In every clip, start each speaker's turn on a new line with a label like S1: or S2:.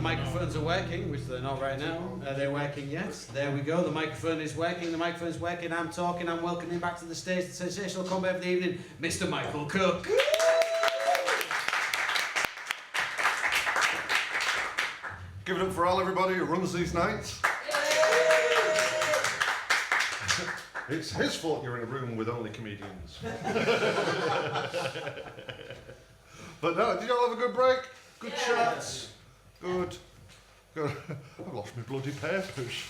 S1: the microphones are working, which they're not right now. Are they working yet? There we go, the microphone is working, I'm talking, I'm welcoming back to the stage the sensational combat of the evening, Mr. Michael Cook.
S2: Give it up for everybody who runs these nights. It's his fault you're in a room with only comedians. But no, did you all have a good break? Good chats? Good. I've lost my bloody papers.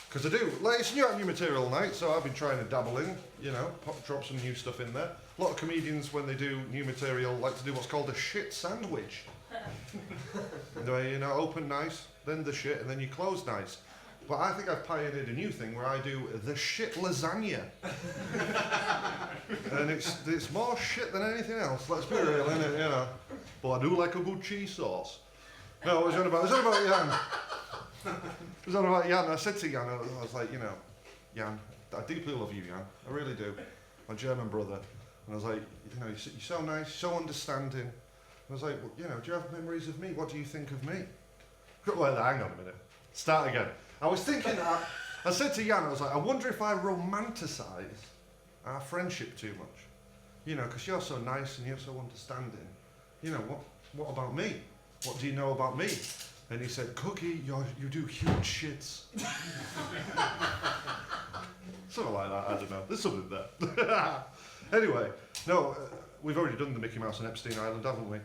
S2: Because I do. Like, it's new material night, so I've been trying to dabble in, you know, drop some new stuff in there. A lot of comedians, when they do new material, like to do what's called a shit sandwich. Where, you know, open nice, then the shit, and then you close nice. But I think I've pioneered a new thing where I do the shit lasagna. And it's more shit than anything else, let's be real, innit, you know. But I do like a good cheese sauce. No, it was on about Jan. It was on about Jan. I said to Jan, I was like, you know, Jan, I deeply love you, Jan. I really do. My German brother. And I was like, you know, you're so nice, so understanding. I was like, well, you know, do you have memories of me? What do you think of me? Well, hang on a minute. Start again. I was thinking that, I said to Jan, I was like, I wonder if I romanticise our friendship too much. You know, because you're so nice and you're so understanding. You know, what about me? What do you know about me? And he said, Cookie, you do huge shits. Something like that, I don't know. There's something there. Anyway, no, we've already done the Mickey Mouse and Epstein Island, haven't we?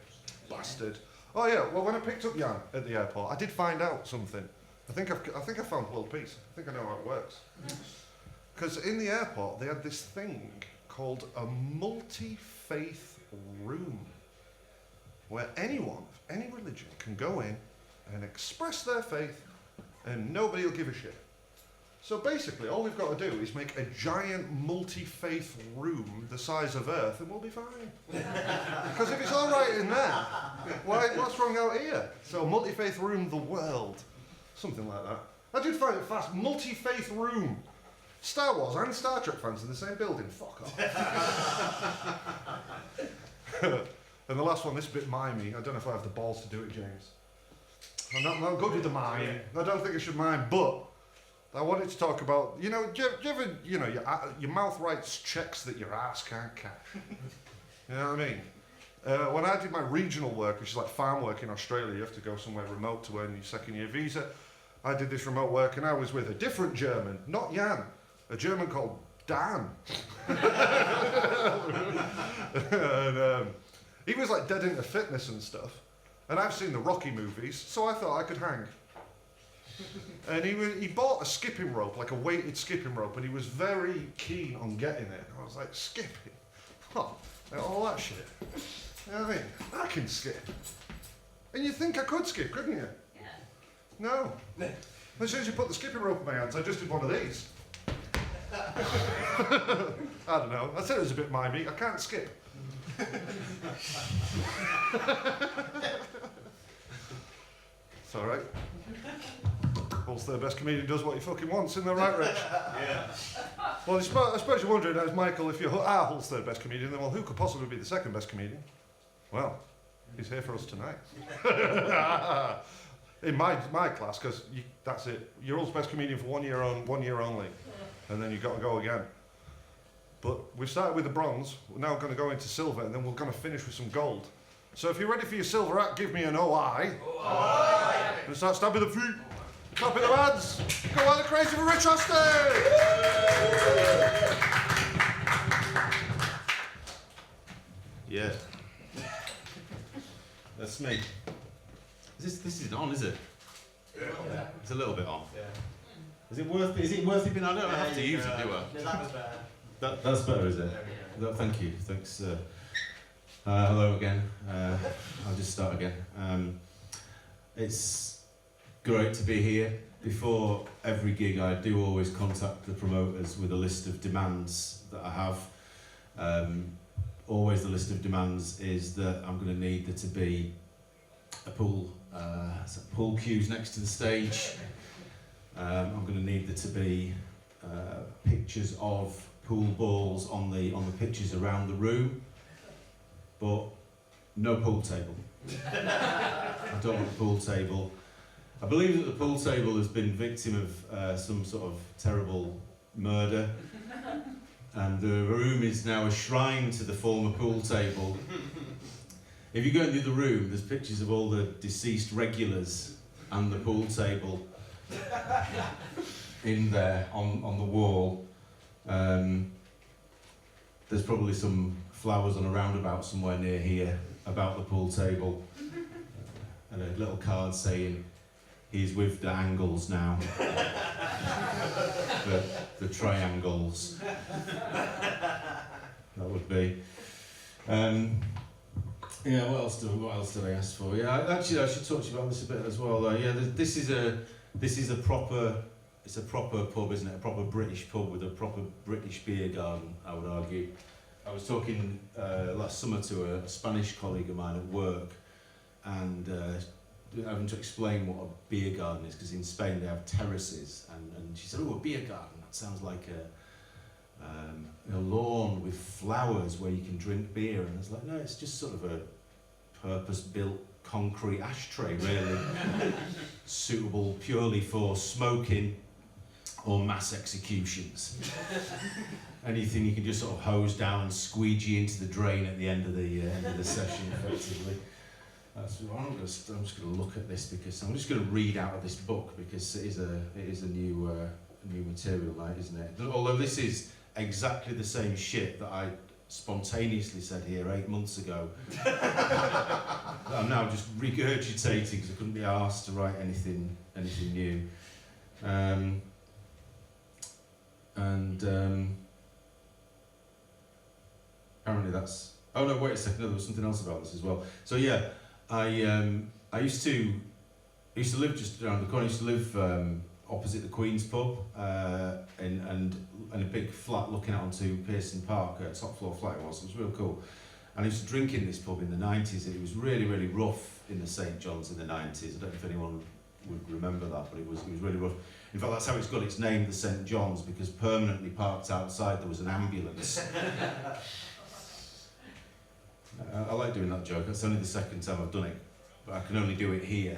S2: Bastard. Oh yeah, well when I picked up Jan at the airport, I did find out something. I think I found world peace. I think I know how it works. Because in the airport, they had this thing called a multi-faith room, where anyone of any religion can go in and express their faith, and nobody will give a shit. So basically, all we've got to do is make a giant multi-faith room the size of Earth, and we'll be fine. Because if it's all right in there, what's wrong out here? So multi-faith room the world. Something like that. I did find it fast. Multi-faith room. Star Wars and Star Trek fans in the same building. Fuck off. And the last one, this bit mimey. I don't know if I have the balls to do it, James. I'm not good with the mime. I don't think I should mime, but I wanted to talk about, you know, do you ever, you know, your mouth writes checks that your ass can't cash. You know what I mean? When I did my regional work, which is like farm work in Australia, you have to go somewhere remote to earn your second year visa. I did this remote work and I was with a different German, not Jan, a German called Dan. And he was like dead into fitness and stuff. And I've seen the Rocky movies, so I thought I could hang. And he bought a skipping rope, like a weighted skipping rope, and he was very keen on getting it. And I was like, skipping? Oh, all that shit. You know what I mean? I can skip. And you'd think I could skip, couldn't you?
S3: Yeah.
S2: No. As soon as you put the skipping rope in my hands, I just did one of these. I don't know. I said it was a bit mimey. I can't skip. It's alright. Paul's third best comedian does what he fucking wants, in the right, Rich?
S4: Yeah.
S2: Well, I suppose you're wondering, as Michael, if you're Hull's third best comedian, then well, who could possibly be the second best comedian? Well, he's here for us tonight. In my class, because that's it. You're Hull's best comedian for 1 year only, and then you've got to go again. But we've started with the bronze, we're now going to go into silver, and then we're going to finish with some gold. So if you're ready for your silver hat, give me an OI. And start stamping the feet, clapping the hands. Go on the crazy for Rich Austin!
S4: Yeah. That's me. This isn't on, is it?
S5: Yeah.
S4: It's a little bit on.
S5: Yeah.
S4: Is it worth it being on? I don't have to use it, do I?
S5: No, that was better.
S4: That's better, is it?
S5: There we go.
S4: No, thank you. Thanks. Hello again. I'll just start again. It's great to be here. Before every gig, I do always contact the promoters with a list of demands that I have. Always the list of demands is that I'm going to need there to be a pool cues next to the stage. I'm going to need there to be pictures of pool balls on the pitches around the room, but no pool table. I don't want a pool table. I believe that the pool table has been victim of some sort of terrible murder, and the room is now a shrine to the former pool table. If you go in the other room, there's pictures of all the deceased regulars and the pool table in there on the wall. There's probably some flowers on a roundabout somewhere near here about the pool table, and a little card saying he's with the angles now. the triangles. That would be. Yeah. What else did I ask for? Yeah. Actually, I should talk to you about this a bit as well. Yeah. This is a proper. It's a proper pub, isn't it? A proper British pub with a proper British beer garden, I would argue. I was talking last summer to a Spanish colleague of mine at work, and having to explain what a beer garden is, because in Spain they have terraces, and she said, "Oh, a beer garden, that sounds like a lawn with flowers where you can drink beer." And I was like, "No, it's just sort of a purpose-built concrete ashtray, really, suitable purely for smoking or mass executions. Anything you can just sort of hose down and squeegee into the drain at the end of the session, effectively." I'm just going to look at this, because I'm just going to read out of this book, because it is a new material night, isn't it? Although this is exactly the same shit that I spontaneously said here 8 months ago. I'm now just regurgitating because I couldn't be asked to write anything new. Apparently that's. Oh no! Wait a second. No, there was something else about this as well. So yeah, I used to live just around the corner. I used to live opposite the Queen's pub, and a big flat looking out onto Pearson Park, a top floor flat it was. It was real cool. And I used to drink in this pub in the 90s. It was really, really rough in the St John's in the 90s. I don't know if anyone would remember that, but it was really rough. In fact, that's how it's got its name, the St John's, because permanently parked outside there was an ambulance. I like doing that joke. That's only the second time I've done it, but I can only do it here.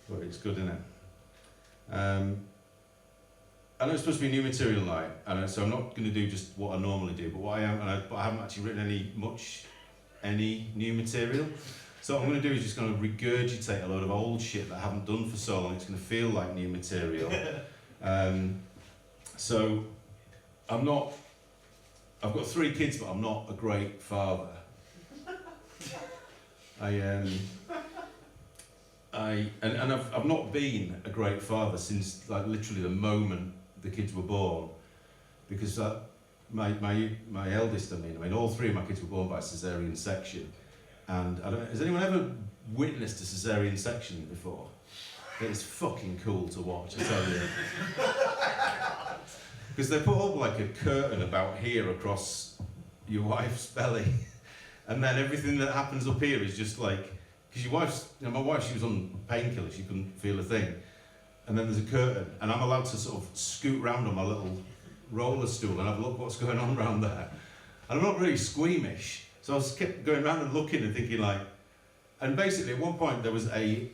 S4: But it's good, isn't it? I know it's supposed to be new material night, so I'm not going to do just what I normally do, but what I am, but I haven't actually written any new material. So what I'm going to do is just going to regurgitate a load of old shit that I haven't done for so long. It's going to feel like new material. So I've got 3 kids, but I'm not a great father. I've not been a great father since like literally the moment the kids were born, because my eldest, I mean all 3 of my kids were born by caesarean section, and I don't know, has anyone ever witnessed a caesarean section before? It's fucking cool to watch, I tell you. Because they put up like a curtain about here across your wife's belly, and then everything that happens up here is just like, because your wife's, my wife, she was on painkillers, she couldn't feel a thing, and then there's a curtain, and I'm allowed to sort of scoot round on my little roller stool and have a look what's going on around there. And I'm not really squeamish, so I was kept going around and looking and thinking like, and basically at one point there was a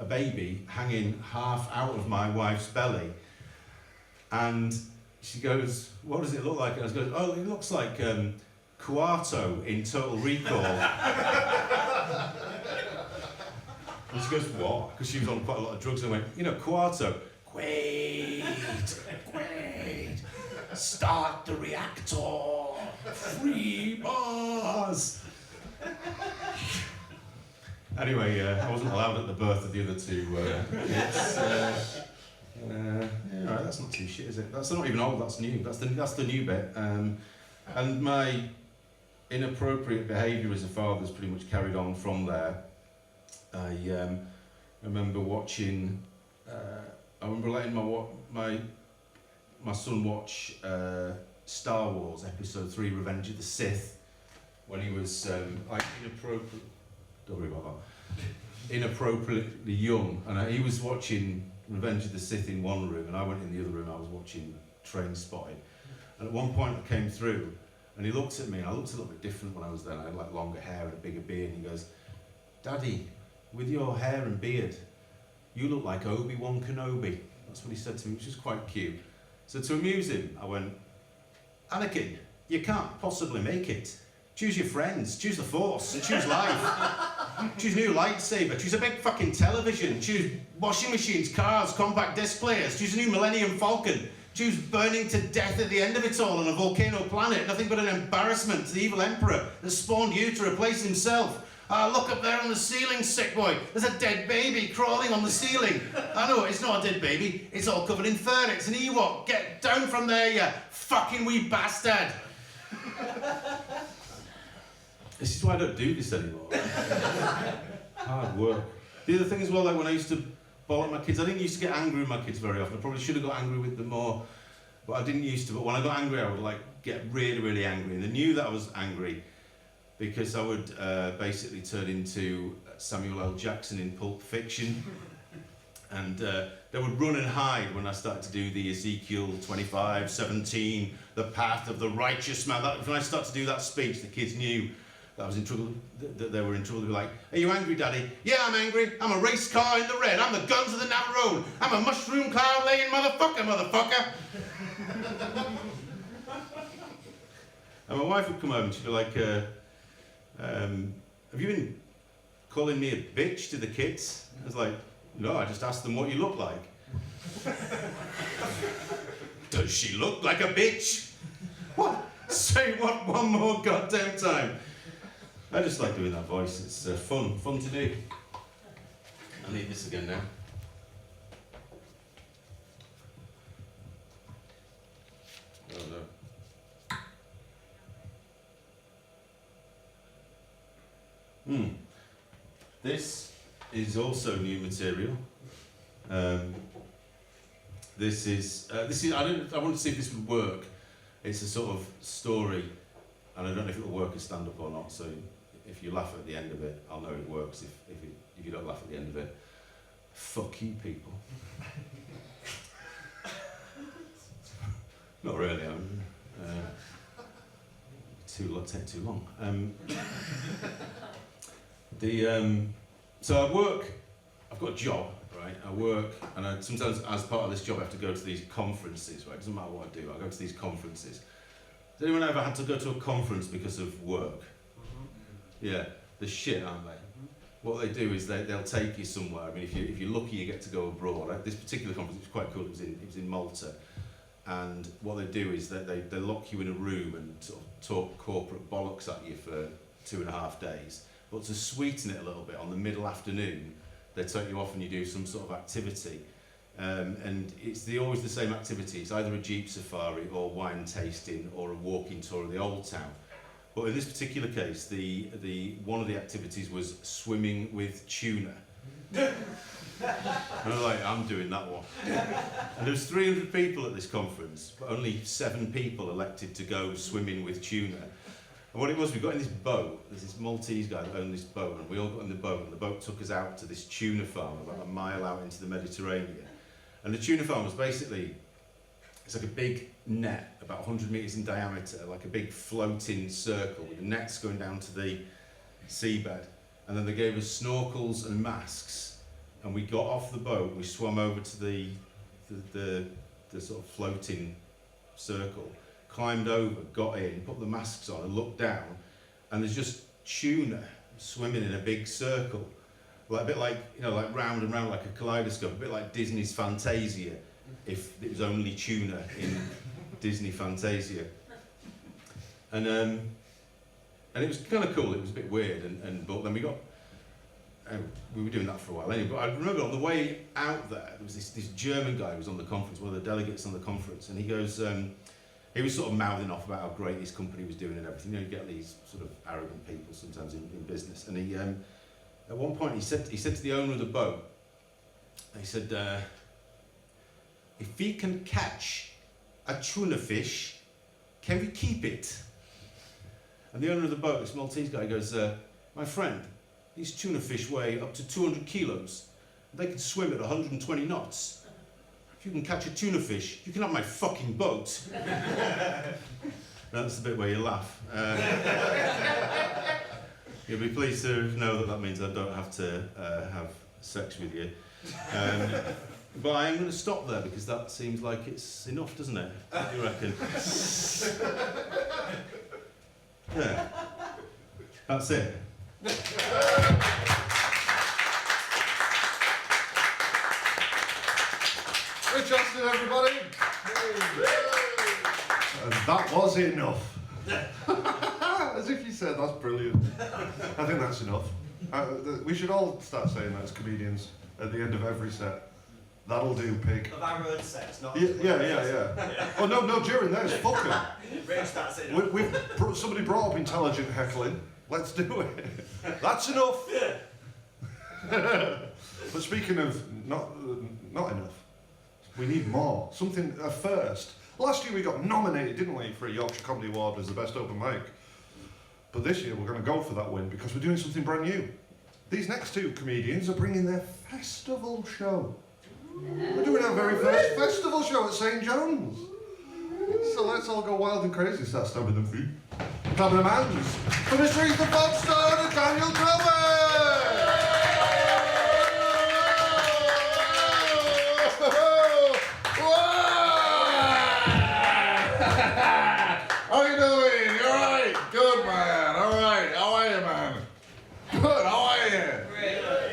S4: baby hanging half out of my wife's belly. And she goes, "What does it look like?" And I was going, "Oh, it looks like Quarto in Total Recall." And she goes, "What?" Because she was on quite a lot of drugs. And I went, "You know, Quarto." Wait, start the reactor. 3 bars. Anyway, I wasn't allowed at the birth of the other 2 kids. Yeah, right, that's not too shit, is it? That's not even old, that's new. That's the new bit. And my inappropriate behaviour as a father has pretty much carried on from there. I remember watching. I remember letting my son watch Star Wars Episode 3: Revenge of the Sith when he was like inappropriate. Don't worry about that. Inappropriately young, and he was watching Revenge of the Sith in one room, and I went in the other room. I was watching Train Spotting, and at one point I came through, And he looked at me, and I looked a little bit different when I was there. I had like longer hair and a bigger beard, and he goes, "Daddy, with your hair and beard, you look like Obi-Wan Kenobi." That's what he said to me, which was quite cute. So to amuse him, I went, "Anakin, you can't possibly make it. Choose your friends, choose the Force, and choose life. Choose a new lightsaber, choose a big fucking television, choose washing machines, cars, compact disc players, choose a new Millennium Falcon, choose burning to death at the end of it all on a volcano planet, nothing but an embarrassment to the evil emperor that spawned you to replace himself. Look up there on the ceiling, sick boy. There's a dead baby crawling on the ceiling. I know, it's not a dead baby. It's all covered in fur. It's an Ewok. Get down from there, you fucking wee bastard." This is why I don't do this anymore. Hard work. The other thing as well, like when I used to bollock my kids, I didn't used to get angry with my kids very often. I probably should have got angry with them more, but I didn't used to. But when I got angry, I would like get really, really angry. And they knew that I was angry because I would basically turn into Samuel L. Jackson in Pulp Fiction. And they would run and hide when I started to do the Ezekiel 25:17, the path of the righteous man. When I started to do that speech, the kids knew that I was in trouble, that they were in trouble. They were like, "Are you angry, Daddy?" "Yeah, I'm angry. I'm a race car in the red. I'm the guns of the Navy Road. I'm a mushroom cloud laying motherfucker. And my wife would come home and she'd be like, "Have you been calling me a bitch to the kids?" I was like, "No, I just asked them what you look like." "Does she look like a bitch?" "What? Say what one more goddamn time." I just like doing that voice. It's fun to do. I need this again now. Oh no. This is also new material. This is. I want to see if this would work. It's a sort of story, and I don't know if it will work as stand-up or not. So if you laugh at the end of it, I'll know it works. If you don't laugh at the end of it, fuck you, people. Not really. Take too long. So I work. I've got a job, right? I work, and sometimes as part of this job, I have to go to these conferences. Right? It doesn't matter what I do. I go to these conferences. Has anyone ever had to go to a conference because of work? Yeah, they're shit, aren't they? What they do is they'll take you somewhere. I mean, if you're lucky, you get to go abroad. Right? This particular conference was quite cool. It was in Malta, and what they do is they lock you in a room and sort of talk corporate bollocks at you for 2.5 days. But to sweeten it a little bit, on the middle afternoon, they take you off and you do some sort of activity. And it's always the same activity. It's either a jeep safari or wine tasting or a walking tour of the old town. But in this particular case, one of the activities was swimming with tuna. And I'm like, I'm doing that one. And there was 300 people at this conference, but only 7 people elected to go swimming with tuna. And what it was, we got in this boat. There's this Maltese guy that owned this boat, and we all got in the boat, and the boat took us out to this tuna farm about a mile out into the Mediterranean. And the tuna farm was basically, it's like a big net, about 100 metres in diameter, like a big floating circle with the nets going down to the seabed. And then they gave us snorkels and masks, and we got off the boat, we swam over to the sort of floating circle, climbed over, got in, put the masks on and looked down, and there's just tuna swimming in a big circle. Like, a bit like, like round and round like a kaleidoscope, a bit like Disney's Fantasia, if it was only tuna in Disney Fantasia. And it was kind of cool, it was a bit weird, but then we were doing that for a while anyway. But I remember on the way out there was this German guy who was on the conference, one of the delegates on the conference, and he goes, he was sort of mouthing off about how great his company was doing and everything. You get these sort of arrogant people sometimes in business. And he, at one point, he said to the owner of the boat, he said, "If we can catch a tuna fish, can we keep it?" And the owner of the boat, this Maltese guy, goes, "My friend, these tuna fish weigh up to 200 kilos. They can swim at 120 knots. If you can catch a tuna fish, you can have my fucking boat." That's the bit where you laugh. You'll be pleased to know that that means I don't have to have sex with you. But I am going to stop there because that seems like it's enough, doesn't it? What do you reckon? Yeah. That's it.
S2: Rich Austin, everybody. And that was enough. As if you said, that's brilliant. I think that's enough. We should all start saying that as comedians at the end of every set. That'll do, pig.
S5: Of our own sex, not
S2: Yeah. Oh, no, during theirs, fuck it.
S5: Rich, that's it.
S2: Somebody brought up intelligent heckling. Let's do it. That's enough. But speaking of not enough, we need more. Something, a first. Last year we got nominated, didn't we, for a Yorkshire Comedy Award as the best open mic. But this year we're going to go for that win because we're doing something brand new. These next two comedians are bringing their festival show. We're doing our very first festival show at St John's. So let's all go wild and crazy. Start stabbing them feet. Clapping them hands. For Mr. Ethan Formstone and Daniel Coldbeck!
S3: How you doing? You alright? Good, man. Alright. How are you, man? Good. How are you?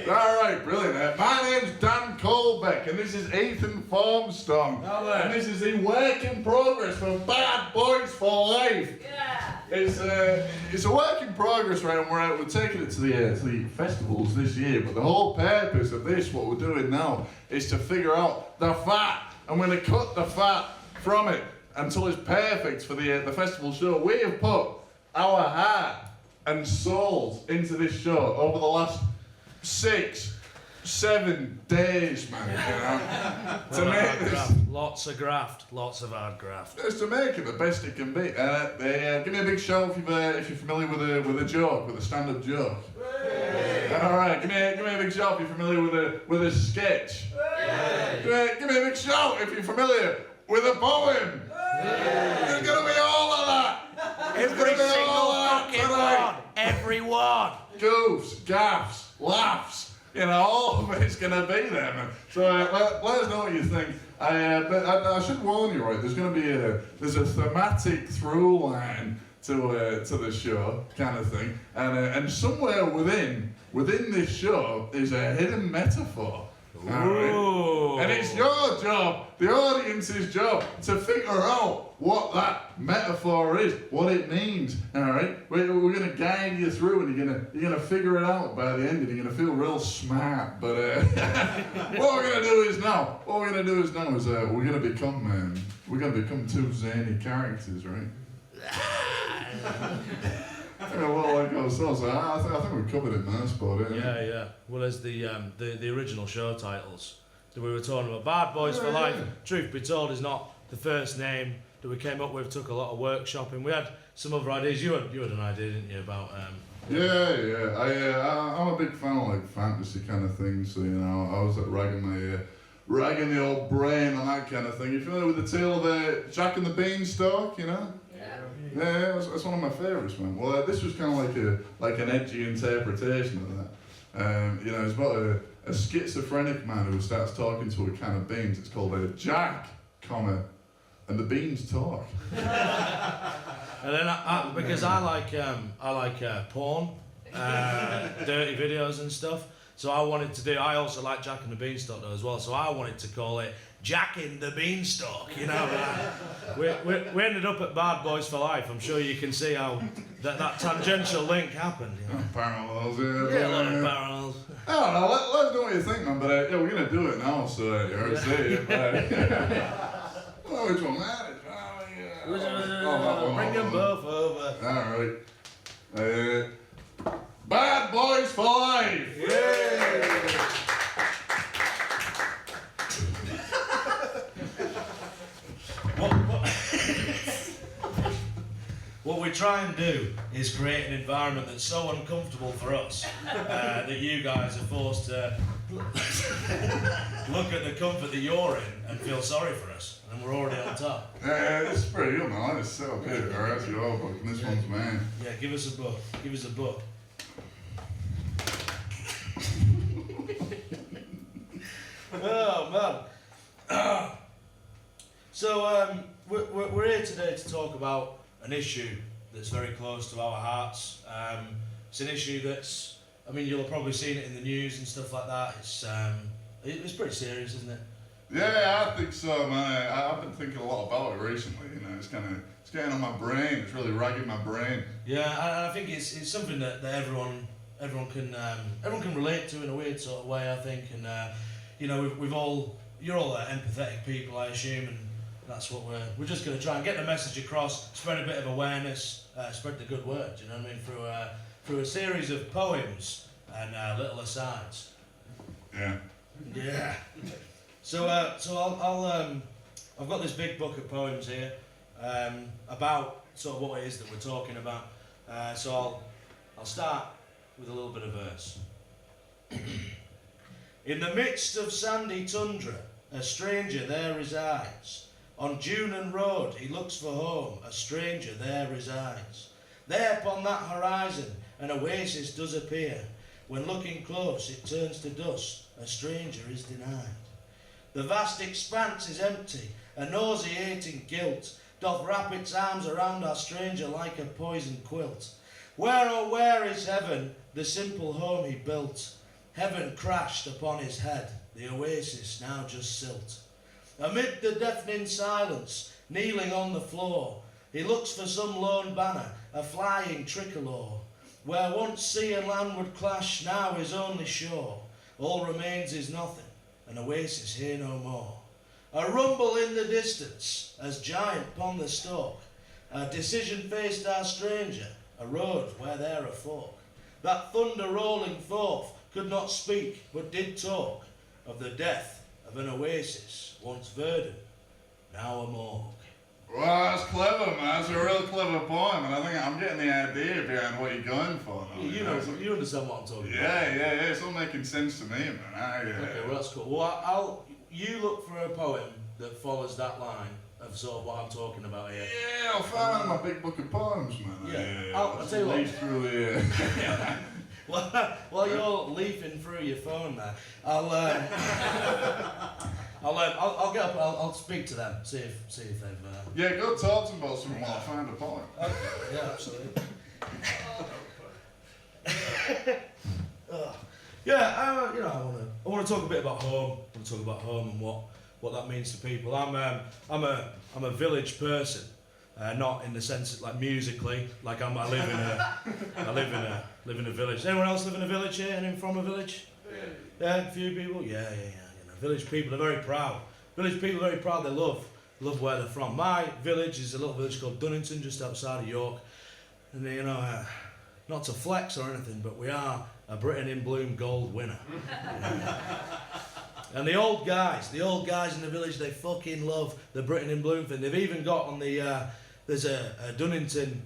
S3: Alright, brilliant. My name's Dan Coldbeck and this is Ethan Formstone. And this is the work in progress for Bad Boys for Life.
S6: Yeah.
S3: It's a work in progress, right? And we're taking it to the festivals this year. But the whole purpose of this, what we're doing now, is to figure out the fat. I'm going to cut the fat from it until it's perfect for the festival show. We have put our heart and souls into this show over the last 6-7 days, man, you know. To make this,
S1: Lots of graft, lots of hard graft.
S3: just to make it the best it can be. Give me a big show if you're familiar with a joke, with a stand-up joke. All right, give me a big show if you're familiar with a sketch. Give me a big show if you're familiar with a poem. There's gonna be all of that.
S1: Every single fucking one! Every one!
S3: Goofs, gaffs, laughs. You know, all of it's going to be there, man. So let us know what you think. But I should warn you, right? There's going to be there's a thematic through line to the show, kind of thing, and somewhere within this show is a hidden metaphor. Right? And it's your job, the audience's job, to figure out what that metaphor is, what it means. All right, we're going to guide you through, and you're gonna figure it out by the end, and you're gonna feel real smart. But what we're gonna do is now we're gonna become two zany characters, right? Well, like ourselves, I think we've covered it in that spot,
S1: Yeah. Well, there's the original show titles that we were talking about. Bad Boys for Life, truth be told, is not the first name that we came up with. Took a lot of workshopping. We had some other ideas. You had an idea, didn't you, about...
S3: Yeah. I'm a big fan of like fantasy kind of things, so you know, I was like ragging the old brain and that kind of thing. You familiar with the tale of Jack and the Beanstalk, you know? Yeah, that's one of my favourites, man. Well, this was kind of like an edgy interpretation of that. You know, it's about a schizophrenic man who starts talking to a can of beans. It's called Jack, and the beans talk.
S1: And then because I like porn, dirty videos and stuff. So I also like Jack and the Beanstalk though as well. So I wanted to call it Jack in the Beanstalk, you know. We ended up at Bad Boys for Life. I'm sure you can see how that tangential link happened. You know?
S3: Parallels,
S1: Yeah, a lot of parallels.
S3: I don't know, let us know what you think, man. But yeah, we're gonna do it now, so you already see it. Which one that is?
S1: Bring them both over.
S3: Alright. Bad Boys for Life!
S1: Yeah. What we try and do is create an environment that's so uncomfortable for us that you guys are forced to look at the comfort that you're in and feel sorry for us, and we're already on top.
S3: Yeah, it's pretty good, man. It's so good. Alright, that's your book, and this one's mine.
S1: Yeah, give us a book. Give us a book. Oh man. So we're here today to talk about an issue that's very close to our hearts. It's an issue that's, I mean, you'll have probably seen it in the news and stuff like that. It's pretty serious, isn't it?
S3: Yeah, I think so, man. I've been thinking a lot about it recently. You know, it's getting on my brain. It's really ragging my brain.
S1: Yeah, and I think it's something that everyone can relate to in a weird sort of way. I think, and you know, you're all empathetic people, I assume, and that's what we're just going to try and get the message across, spread a bit of awareness, spread the good word. You know what I mean? Through a series of poems and little asides.
S3: Yeah.
S1: Yeah. So I've got this big book of poems here about sort of what it is that we're talking about. So I'll start with a little bit of verse. In the midst of sandy tundra, a stranger there resides. On dune and road he looks for home, a stranger there resides. There upon that horizon an oasis does appear. When looking close it turns to dust, a stranger is denied. The vast expanse is empty, a nauseating guilt doth wrap its arms around our stranger like a poisoned quilt. Where, oh where is heaven, the simple home he built? Heaven crashed upon his head, the oasis now just silt. Amid the deafening silence, kneeling on the floor, he looks for some lone banner, a flying tricolor. Where once sea and land would clash, now is only shore. All remains is nothing, an oasis here no more. A rumble in the distance, as giant upon the stalk. A decision faced our stranger, a road where there are folk. That thunder rolling forth could not speak, but did talk of the death of an oasis, once verdant, now a morgue.
S3: Well, that's clever, man. It's a real clever poem, and I think I'm getting the idea behind what you're going for. Though,
S1: You understand what I'm talking about?
S3: Yeah. It's all making sense to me, man.
S1: Okay, well that's cool. Well, you look for a poem that follows that line of sort of what I'm talking about here.
S3: Yeah, I'll find it in my big book of poems, man.
S1: Yeah. I'll tell you what.
S3: Leaf through the.
S1: While you're leafing through your phone there, I'll get up. I'll speak to them. See if they've.
S3: Yeah, go talk to them about something while I find a poem.
S1: Okay. Yeah, absolutely. You know, I want to talk a bit about home. I want to talk about home and what that means to people. I'm a village person, not in the sense that, like, musically, like I live in a village. Anyone else live in a village here? Anyone from a village? Yeah, a few people. Yeah. You know, village people are very proud. Village people are very proud. They love where they're from. My village is a little village called Dunnington, just outside of York. And you know, not to flex or anything, but we are a Britain in Bloom Gold winner. And the old guys in the village, they fucking love the Britain in Bloom thing. They've even got on the, there's a Dunnington,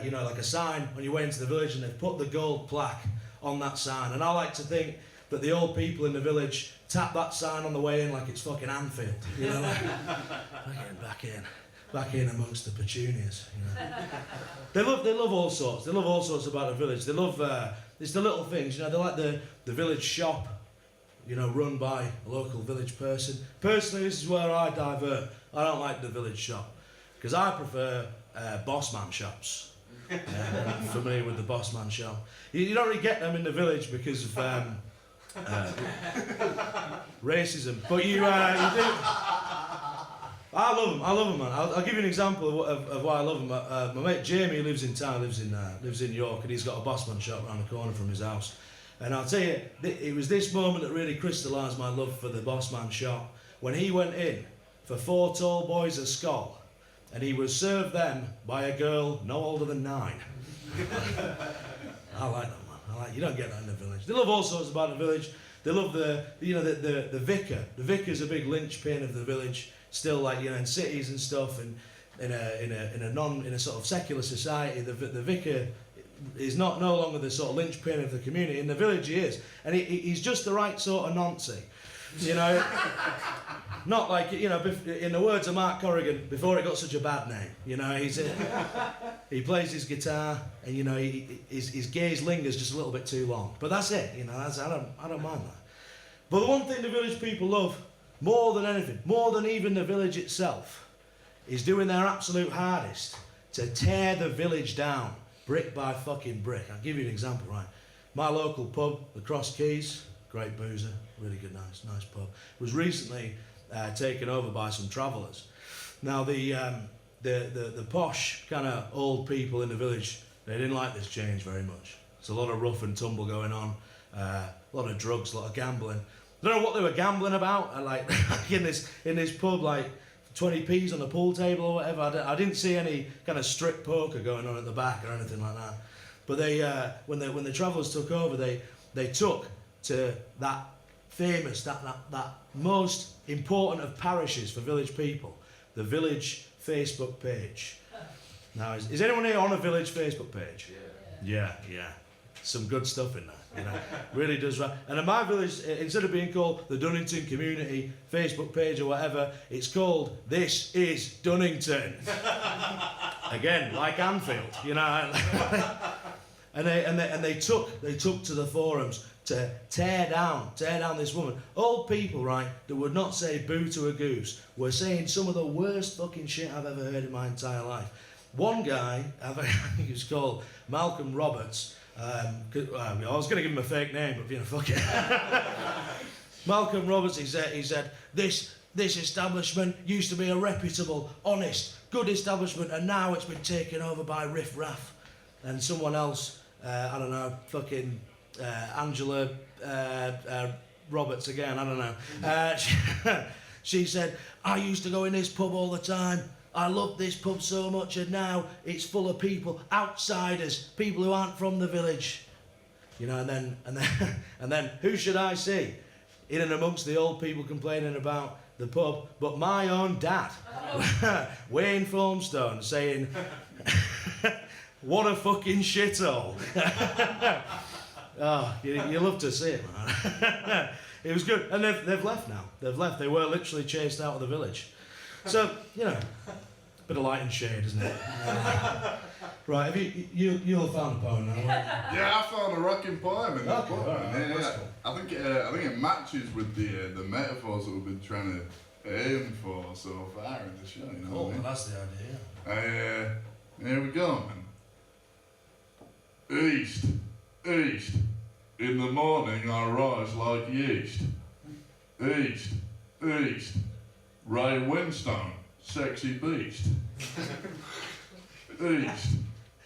S1: you know, like a sign when you went into the village, and they've put the gold plaque on that sign. And I like to think that the old people in the village tap that sign on the way in like it's fucking Anfield, you know, like, back in amongst the petunias, you know. They love all sorts. They love all sorts about the village. They love it's the little things, you know. They like the village shop, you know, run by a local village person. Personally, this is where I divert. I don't like the village shop because I prefer boss man shops. I'm familiar with the boss man shop. You don't really get them in the village because of racism, but you do. I love them, man. I'll give you an example of why I love them. My mate Jamie lives in town, lives in York, and he's got a bossman shop around the corner from his house. And I'll tell you, it was this moment that really crystallised my love for the bossman shop when he went in for 4 tall boys a skull, and he was served them by a girl no older than 9. I like that, man. You don't get that in the village. They love all sorts about the village. They love the vicar. The vicar's a big linchpin of the village. Still, like, you know, in cities and stuff, and in a sort of secular society, the vicar is no longer the sort of linchpin of the community. In the village, he is, and he's just the right sort of Nancy. You know, not like, you know, in the words of Mark Corrigan, before it got such a bad name. You know, he plays his guitar, and you know, his gaze lingers just a little bit too long. But that's it. You know, I don't mind that. But the one thing the village people love more than anything, more than even the village itself, is doing their absolute hardest to tear the village down, brick by fucking brick. I'll give you an example, right? My local pub, the Cross Keys, great boozer, really good, nice pub, was recently taken over by some travellers. Now the posh kind of old people in the village, they didn't like this change very much. There's a lot of rough and tumble going on, a lot of drugs, a lot of gambling. I don't know what they were gambling about. Like in this pub, like 20p's on the pool table or whatever. I didn't see any kind of strip poker going on at the back or anything like that. But they, when the travellers took over, they took to that famous, that most important of parishes for village people, the village Facebook page. Now, is anyone here on a village Facebook page? Yeah. Some good stuff in there, you know, really does. And in my village, instead of being called the Dunnington Community Facebook page or whatever, it's called This Is Dunnington. Again, like Anfield, you know. and they took to the forums to tear down this woman. Old people, right, that would not say boo to a goose, were saying some of the worst fucking shit I've ever heard in my entire life. One guy, I think he was called Malcolm Roberts. I was going to give him a fake name, but you know, fuck it. Malcolm Roberts, he said, this establishment used to be a reputable, honest, good establishment, and now it's been taken over by Riff Raff. And someone else, I don't know, fucking Angela Roberts again, I don't know. She said, I used to go in this pub all the time. I loved this pub so much, and now it's full of people, outsiders, people who aren't from the village. You know, and then who should I see in and amongst the old people complaining about the pub but my own dad, Wayne Formstone, saying, what a fucking shithole. Oh, you love to see it, man. It was good, and they've left now. They've left. They were literally chased out of the village. So, you know, bit of light and shade, isn't it? Right, have you'll found a poem now, right?
S3: Yeah, I found a rocking poem in this
S1: Okay,
S3: book.
S1: right,
S3: Yeah.
S1: that's cool.
S3: I think it matches with the metaphors that we've been trying to aim for so far in the show. You know
S1: Cool,
S3: what I mean?
S1: that's the idea.
S3: Here we go, man. East. In the morning I rise like yeast. East. Ray Winstone, sexy beast.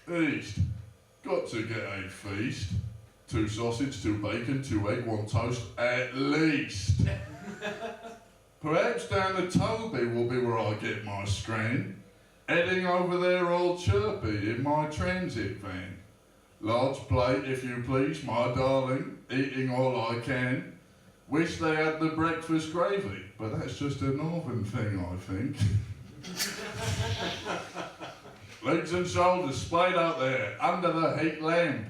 S3: East. Got to get a feast. 2 sausage, 2 bacon, 2 egg, 1 toast, at least. Perhaps down the Toby will be where I get my screen. Heading over there all chirpy in my transit van. Large plate, if you please, my darling, eating all I can. Wish they had the breakfast gravy, but that's just a northern thing, I think. Legs and shoulders splayed out there, under the heat lamp.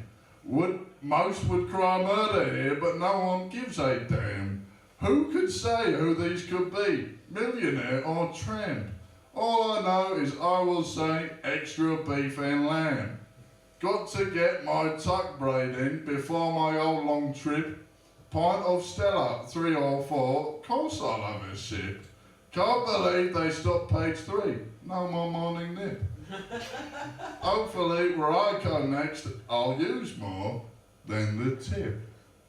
S3: Most would cry murder here, but no one gives a damn. Who could say who these could be, millionaire or tramp? All I know is I will say extra beef and lamb. Got to get my tuck braid in before my old long trip. Pint of Stella, 3 or 4, course I'll have a sip. Can't believe they stopped page 3, no more morning nip. Hopefully where I go next, I'll use more than the tip.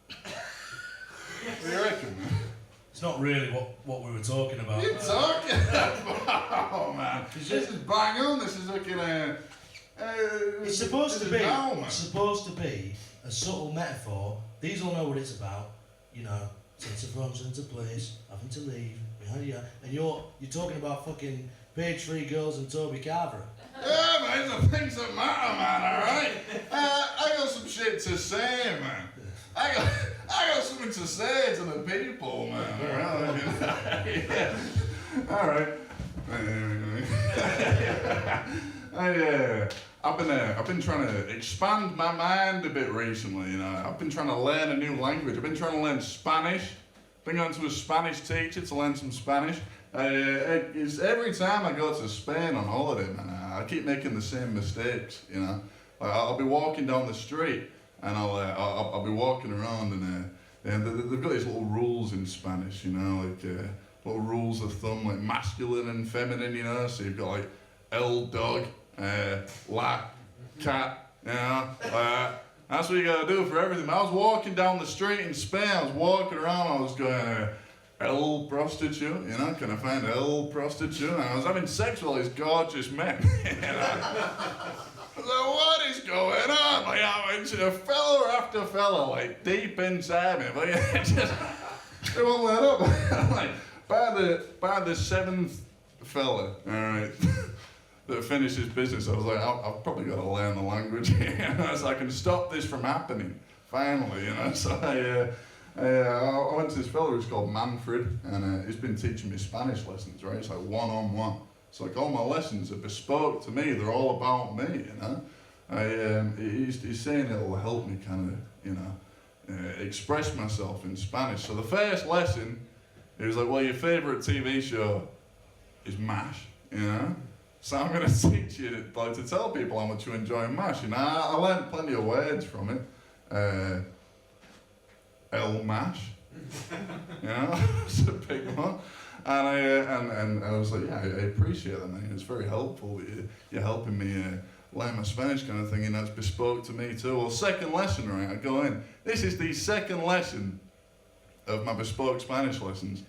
S3: What do you reckon, man?
S1: It's not really what we were talking about.
S3: You're talking about, oh man, this is bang on, this is looking at...
S1: It's supposed to be a subtle metaphor. These all know what it's about, you know, sense of home, sense of place, having to leave, and you're talking about fucking page 3 girls and Toby Carver.
S3: Yeah, man, the things that matter, man, alright? I got some shit to say, man. I got something to say to the people, man. Alright. I've been trying to expand my mind a bit recently, you know. I've been trying to learn a new language. I've been trying to learn Spanish. been going to a Spanish teacher to learn some Spanish. It's every time I go to Spain on holiday, man, I keep making the same mistakes, you know. Like, I'll be walking down the street and I'll be walking around and they've got these little rules in Spanish, you know, like little rules of thumb, like masculine and feminine, you know. So you've got like el dog, la cat, you know. That's what you gotta do for everything. I was walking down the street in Spain, I was walking around, I was going, El prostitute, you know, can I find El prostitute? And I was having sex with all these gorgeous men. You know? I was like, what is going on? Like, I'm into a fella after fella, like deep inside me. But yeah, just, they won't let up. Like, by the seventh fella, all right, that finished his business, I was like, I've probably got to learn the language, you know, so I can stop this from happening, finally, you know. So I went to this fella who's called Manfred, and he's been teaching me Spanish lessons, right? It's like one-on-one. It's like all my lessons are bespoke to me. They're all about me, you know. He's saying it'll help me kind of, you know, express myself in Spanish. So the first lesson, he was like, well, your favourite TV show is MASH, you know? So I'm going to teach you, like, to tell people how much you enjoy MASH. You know, I learned plenty of words from it. El Mash, you know, it's a big one. And I was like, yeah, I appreciate that, man. It's very helpful that you're helping me learn my Spanish kind of thing, and that's bespoke to me too. Well, second lesson, right, I go in. This is the second lesson of my bespoke Spanish lessons.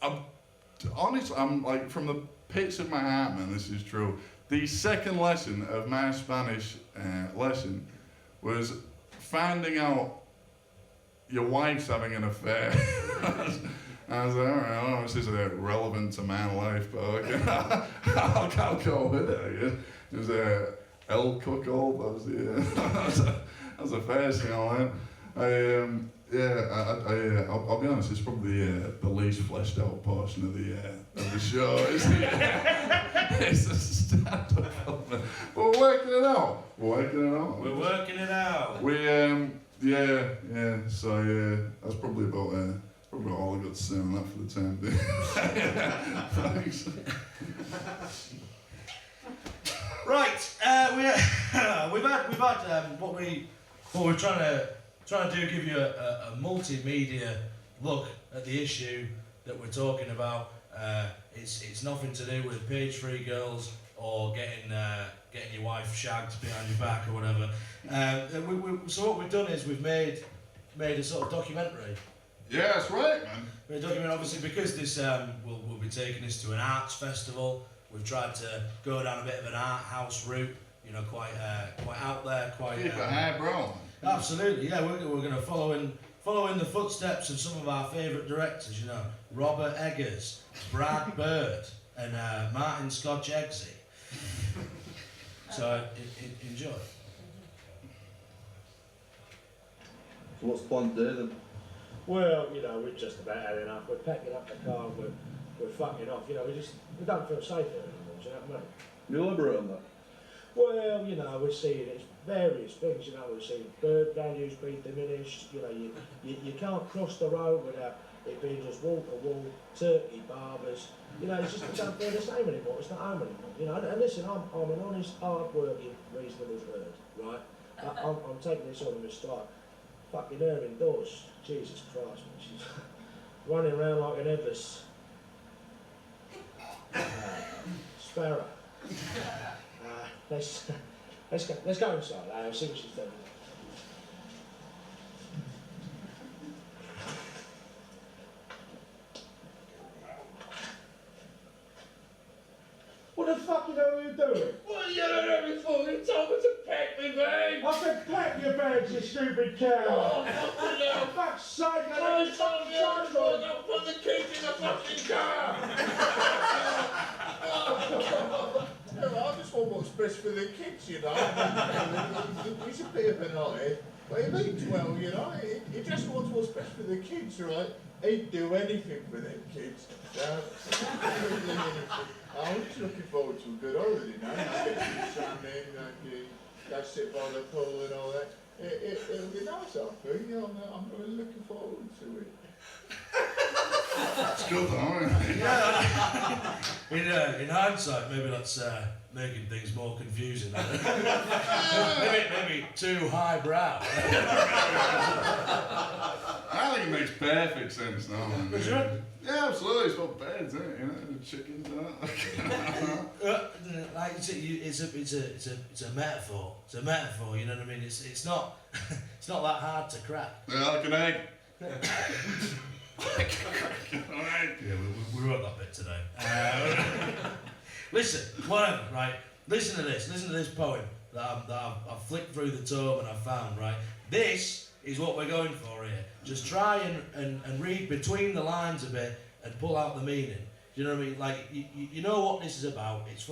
S3: I'm like, from the pits of my heart, man, this is true. The second lesson of my Spanish lesson was finding out your wife's having an affair. I was like, all right, I don't know if this is relevant to my life, but okay, I'll go with it, I guess. It was El Cuckold, that was the first thing I learned. I'll be honest, it's probably the least fleshed out portion of the show. It's the stand-up element. But we're working it out.
S1: We're working it out.
S3: So that's probably about all I got to say on that for the time being. Thanks.
S1: Right, we've had what we're trying to do, give you a multimedia look at the issue that we're talking about. It's nothing to do with page-free girls or getting your wife shagged behind your back or whatever. So what we've done is we've made a sort of documentary.
S3: Yeah, that's right, man.
S1: Made a documentary, obviously, because this we'll be taking this to an arts festival. We've tried to go down a bit of an art house route, you know, quite out there, quite.
S3: Keep it highbrow.
S1: Absolutely, yeah. We're going to follow in the footsteps of some of our favourite directors, you know, Robert Eggers, Brad Bird, and Martin Scotch Eggsy. So enjoy.
S6: So what's the point there then?
S7: Well, you know, we're just about had enough. We're packing up the car and we're fucking off. You know, we don't feel safe here anymore. Do you know what I mean?
S6: Can you elaborate on that?
S7: Well, you know, we're seeing it's various things. You know, we're seeing bird values being diminished. You know, you can't cross the road without it being just wall to wall, turkey barbers. You know, it's just we don't feel the same anymore. It's not home anymore. You know, and listen, I'm an honest, hard-working, reasonable bird, right? I'm taking this on in my stride. Fucking her indoors, Jesus Christ, man. She's running around like an headless sparrow. Let's go inside. I'll see what she's doing. What the fuck are you doing?
S8: What are you yelling at me for? You told me to pack me bag!
S7: I said pack your bags, you stupid cow!
S8: Oh, fucking hell!
S7: For fuck's sake,
S8: I told you I was going to put the kids in the fucking car! I just want what's best for the kids, you know. He's a bit of an oddhead, but he means well, you know. He just wants what's best for the kids, right? He'd do anything for them kids. I'm just looking forward to a good holiday, you know. Get some sun in, go sit by the pool and all that. It'll be nice, I think. I'm really looking forward to it.
S3: It's good though, isn't it?
S1: In hindsight, maybe that's making things more confusing. maybe too highbrow.
S3: I think it makes perfect sense now. Man.
S1: Sure.
S3: Yeah, absolutely. It's about birds, isn't it? You know, chickens and that.
S1: Like it's a metaphor. It's a metaphor. You know what I mean? It's not it's not that hard to crack.
S3: Yeah, like an egg.
S1: Yeah, we wrote that bit today. Listen, whatever, right? Listen to this poem that I've flicked through the tome and I found, right? This is what we're going for here. Just try and read between the lines a bit and pull out the meaning. Do you know what I mean? Like, you know what this is about. It's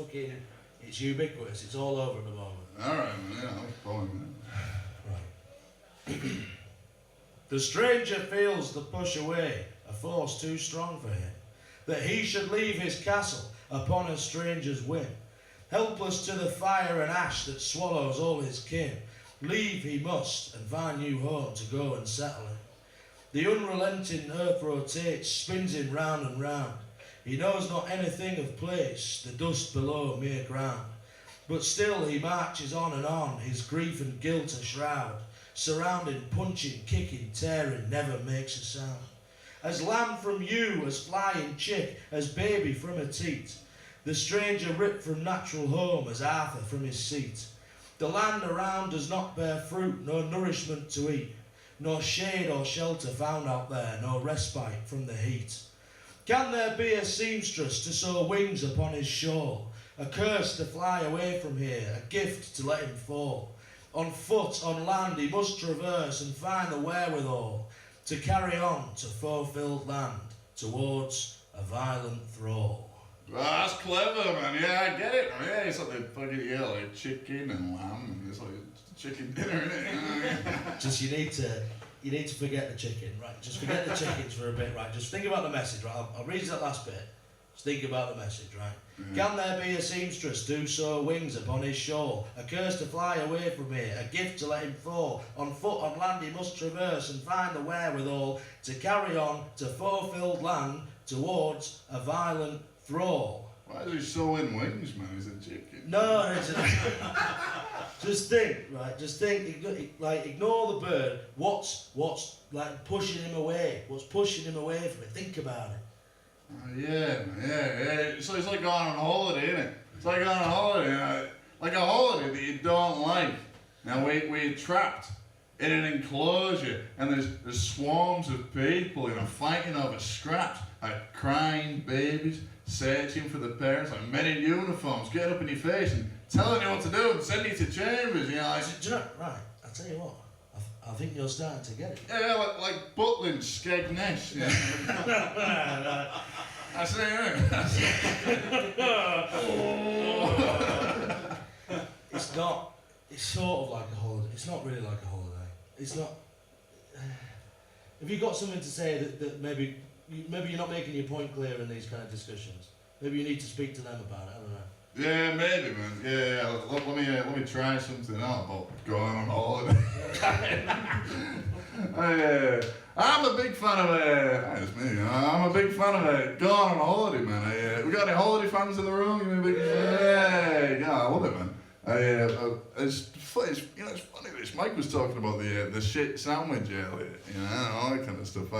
S1: ubiquitous. It's all over at the moment.
S3: Alright, man, yeah, I'll follow man.
S1: Right. The stranger feels the push away, a force too strong for him, that he should leave his castle upon a stranger's whim. Helpless to the fire and ash that swallows all his kin, leave he must and find new home to go and settle in. The unrelenting earth rotates, spins him round and round. He knows not anything of place, the dust below mere ground. But still he marches on and on, his grief and guilt a shroud. Surrounding, punching, kicking, tearing, never makes a sound. As lamb from ewe, as flying chick, as baby from a teat, the stranger ripped from natural home as Arthur from his seat. The land around does not bear fruit, no nourishment to eat, nor shade or shelter found out there, no respite from the heat. Can there be a seamstress to sew wings upon his shawl, a curse to fly away from here, a gift to let him fall? On foot, on land, he must traverse and find the wherewithal to carry on to fulfilled land, towards a violent thrall.
S3: Well, that's clever, man. Yeah, I get it. Yeah, it's like the fucking like chicken and lamb, and it's like chicken dinner, innit?
S1: Just you need to forget the chicken, right? Just forget the chickens for a bit, right? Just think about the message, right? I'll read that last bit. Just think about the message, right? Can there be a seamstress do sew wings upon his shawl, a curse to fly away from here, a gift to let him fall? On foot, on land he must traverse and find the wherewithal to carry on to fulfilled land, towards a violent thrall.
S3: Why is he sewing wings, man? He's a chicken.
S1: No, it's just think, right? Just think, like, ignore the bird. What's like pushing him away? What's pushing him away from it? Think about it.
S3: Yeah. So it's like going on holiday, isn't it? It's like going on holiday, you know? Like a holiday that you don't like. Now we're trapped in an enclosure, and there's swarms of people, you know, fighting over scraps, like crying babies, searching for the parents, like men in uniforms, getting up in your face and telling you what to do and sending you to chambers, you know. Like,
S1: Do you know, right? I'll tell you what. I think you're starting to get it.
S3: yeah, like Butlin, Skegness, you know. That's it,
S1: It's not. It's sort of like a holiday. It's not really like a holiday. It's not. Have you got something to say that maybe you're not making your point clear in these kind of discussions? Maybe you need to speak to them about it. I don't know.
S3: Yeah, maybe, man. Yeah. Let me try something out about going on holiday. I'm a big fan of it's me. I'm a big fan of going on holiday, man. We got any holiday fans in the room? You big? Yeah, I love it, man. It's funny. It's funny. This Mike was talking about the shit sandwich earlier. You know, all that kind of stuff.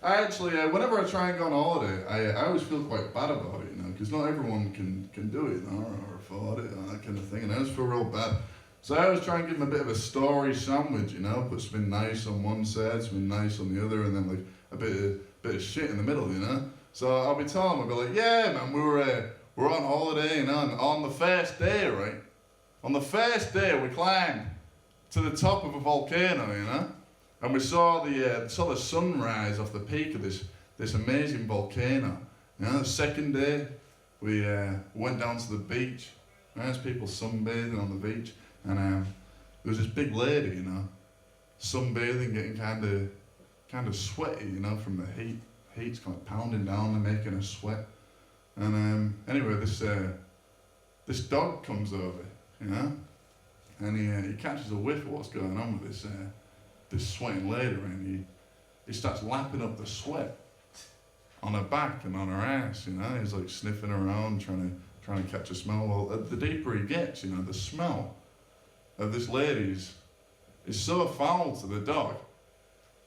S3: I actually, whenever I try and go on holiday, I always feel quite bad about it, you know, because not everyone can do it, you know, or afford it, or that kind of thing, and I always feel real bad. So I always try and give them a bit of a story sandwich, you know, put something nice on one side, something nice on the other, and then like a bit of shit in the middle, you know. So I'll be telling them, I'll be like, yeah, man, we're on holiday, you know, and on the first day, right? On the first day, we climbed to the top of a volcano, you know. And we saw the sunrise off the peak of this amazing volcano. You know, the second day, we went down to the beach. There's people sunbathing on the beach, and there was this big lady, you know, sunbathing, getting kind of sweaty, you know, from the heat. Heat's kind of pounding down and making her sweat. And anyway, this dog comes over, you know, and he catches a whiff of what's going on with this sweating lady, and he starts lapping up the sweat. on her back and on her ass, you know. He's like sniffing around, trying to catch a smell. Well, the deeper he gets, you know, the smell of this lady's is so foul to the dog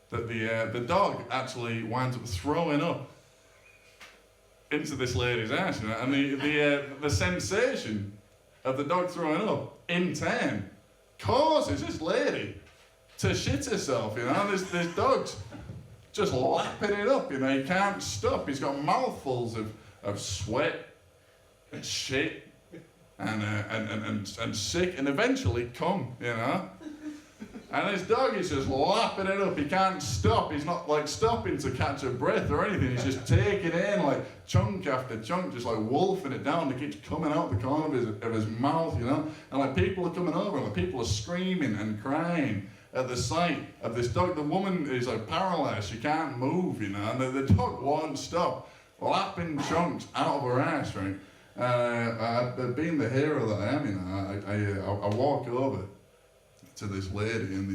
S3: that the dog actually winds up throwing up into this lady's ass, you know, and the sensation of the dog throwing up in turn causes this lady to shit herself, you know. And this dog's just lapping it up, you know. He can't stop. He's got mouthfuls of sweat and shit and sick and eventually cum, you know. And this dog is just lapping it up. He can't stop. He's not like stopping to catch a breath or anything. He's just taking in like chunk after chunk, just like wolfing it down. It keeps coming out the corner of his mouth, you know. And like people are coming over and like people are screaming and crying at the sight of this dog. The woman is like paralyzed. She can't move, you know. And the dog won't stop lapping chunks out of her ass, right? Being the hero that I am, you know, I walk over to this lady and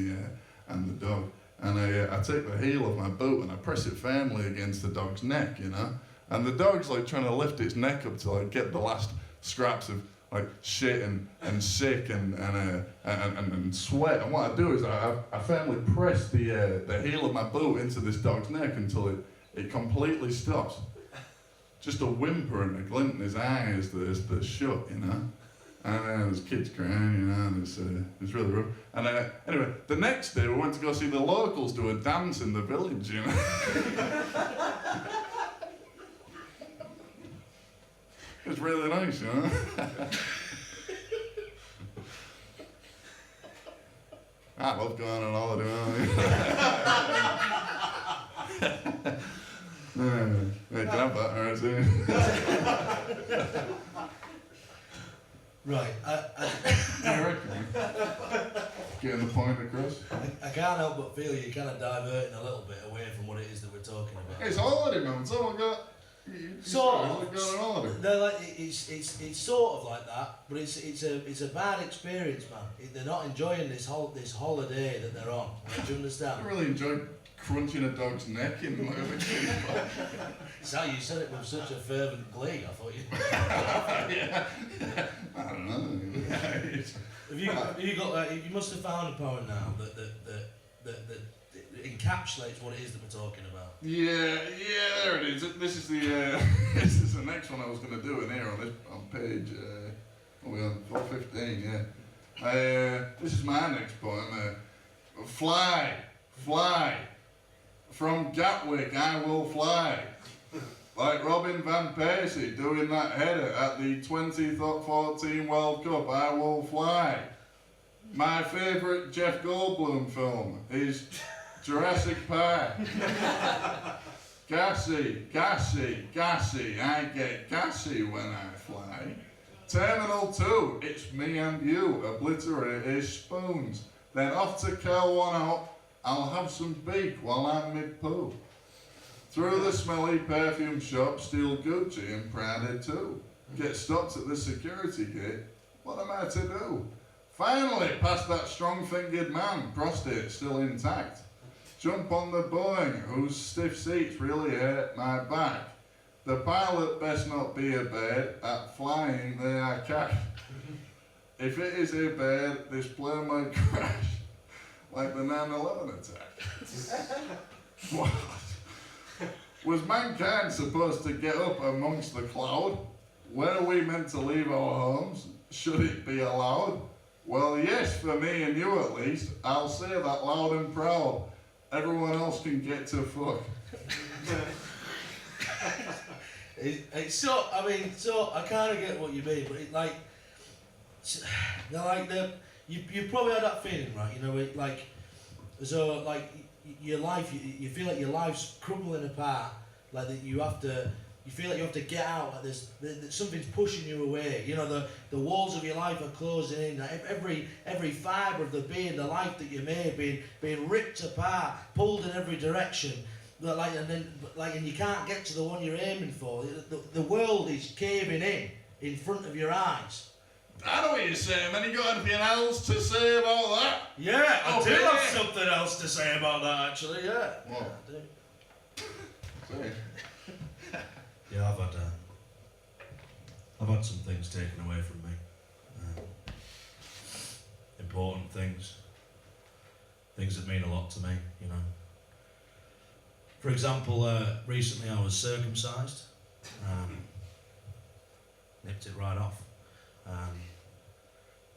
S3: the dog, and I take the heel of my boot and I press it firmly against the dog's neck, you know, and the dog's like trying to lift its neck up to like get the last scraps of like shit and sick and sweat. And what I do is I firmly press the heel of my boot into this dog's neck until it completely stops. Just a whimper and a glint in his eye as the shut, you know. And there's kids crying, you know, and it's really rough. And anyway, the next day we went to go see the locals do a dance in the village, you know. It's really nice, you know. I love going on holiday. Hey, can I have that, alright, see?
S1: Right,
S3: I reckon. Getting the point across.
S1: I can't help but feel you're kind of diverting a little bit away from what it is that we're talking about.
S3: It's holiday, man. Someone got.
S1: Sort
S3: Going on holiday.
S1: They're like, it's sort of like that, but it's a bad experience, man. They're not enjoying this holiday that they're on. Do you understand?
S3: I really enjoy crunching a dog's neck in like a bikini.
S1: So you said it with such a fervent glee. I thought you.
S3: Yeah. I don't know.
S1: Have you got that? You must have found a poem now that encapsulates what it is that we're talking about.
S3: Yeah, there it is. This is the this is the next one I was going to do in here on page. We're on 415. Yeah. This is my next poem. Fly, from Gatwick I will fly. Like Robin van Persie doing that header at the 2014 World Cup, I will fly. My favourite Jeff Goldblum film is Jurassic Park. Gassy, I get gassy when I fly. Terminal 2, it's me and you, obliterated spoons. Then off to curl one out, I'll have some beak while I'm mid-poo. Through the smelly perfume shop, steal Gucci and Prada too. Get stopped at the security gate, what am I to do? Finally, past that strong-fingered man, prostate still intact. Jump on the Boeing, whose stiff seats really hurt my back. The pilot best not be a bird, at flying they are cat. If it is a bird, this plane might crash, like the 9/11 attack. What? Was mankind supposed to get up amongst the cloud? When are we meant to leave our homes? Should it be allowed? Well, yes, for me and you at least. I'll say that loud and proud. Everyone else can get to fuck.
S1: It's so. I kind of get what you mean, but you've probably had that feeling, right? You know, your life, you feel like your life's crumbling apart, like that you feel like you have to get out, like that something's pushing you away. You know, the walls of your life are closing in. Like every fibre of the life that you made being ripped apart, pulled in every direction. And you can't get to the one you're aiming for. The world is caving in front of your eyes.
S3: I know what you're saying, man. You got anything else to say about that?
S1: Yeah, I do
S3: Okay.
S1: have something else to say about that, actually. Yeah.
S3: What?
S1: Yeah, I do.
S3: Say.
S1: Yeah, I've had some things taken away from me. Important things that mean a lot to me, you know. For example, recently I was circumcised. Nipped it right off.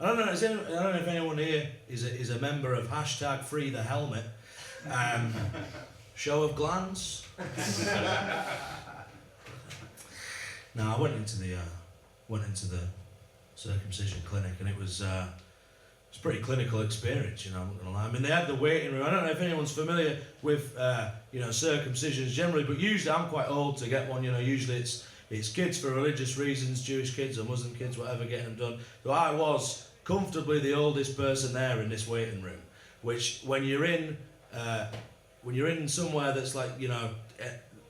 S1: I don't know if anyone here is a member of #FreeTheHelmet. Show of glands. No, I went into the circumcision clinic, and it was a pretty clinical experience, you know. I'm not gonna lie. I mean, they had the waiting room. I don't know if anyone's familiar with circumcisions generally, but usually I'm quite old to get one. You know, usually it's kids for religious reasons, Jewish kids or Muslim kids, whatever, getting them done. So I was comfortably the oldest person there in this waiting room, which when you're in somewhere that's like, you know,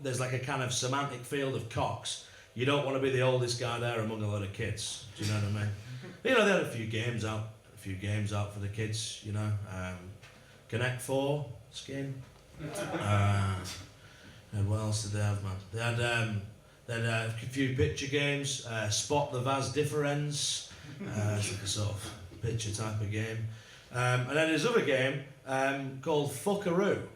S1: there's like a kind of semantic field of cocks, you don't want to be the oldest guy there among a lot of kids. Do you know what I mean? You know, they had a few games out for the kids, you know. Connect 4, skin. And what else did they have, man? They had a few picture games, Spot the Vas Difference. It's like a sort of picture type of game. And then there's another game called Fuckaroo.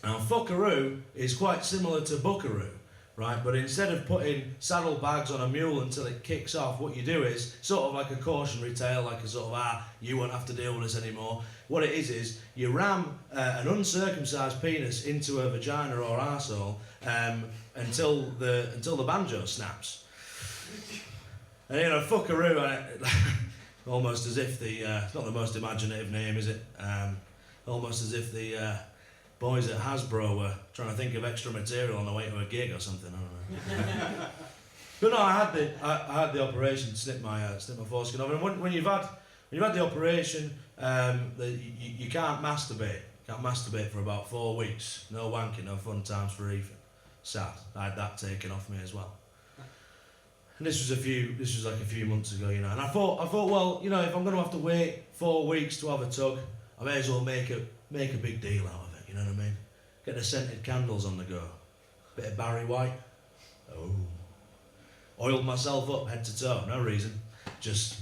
S1: Now, Fuckaroo is quite similar to Buckaroo, right? But instead of putting saddlebags on a mule until it kicks off, what you do is sort of like a cautionary tale, like a sort of, you won't have to deal with this anymore. What it is you ram an uncircumcised penis into a vagina or arsehole until the banjo snaps. And you know, Fuckaroo, almost as if it's not the most imaginative name, is it? Almost as if the boys at Hasbro were trying to think of extra material on the way to a gig or something. I don't know. But no, I had the operation, snip my foreskin off, and when you've had the operation, you can't masturbate. Can't masturbate for about 4 weeks. No wanking, no fun times for Ethan. Sad. I had that taken off me as well. And this was like a few months ago, you know. And I thought, well, you know, if I'm going to have to wait 4 weeks to have a tug, I may as well make a big deal out of it. You know what I mean? Get the scented candles on the go. Bit of Barry White. Oh. Oiled myself up head to toe. No reason. Just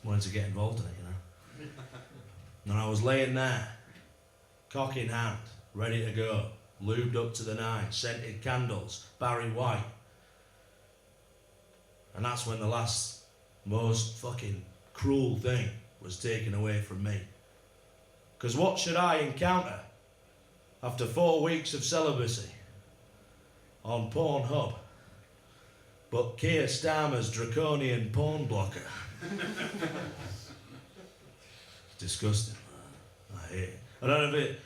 S1: wanted to get involved in it, you know. And I was laying there, cock in hand, ready to go, lubed up to the nines, scented candles, Barry White. And that's when the last, most fucking cruel thing was taken away from me. Because what should I encounter after 4 weeks of celibacy on Pornhub but Keir Starmer's draconian porn blocker? Disgusting. I hate it. I don't know if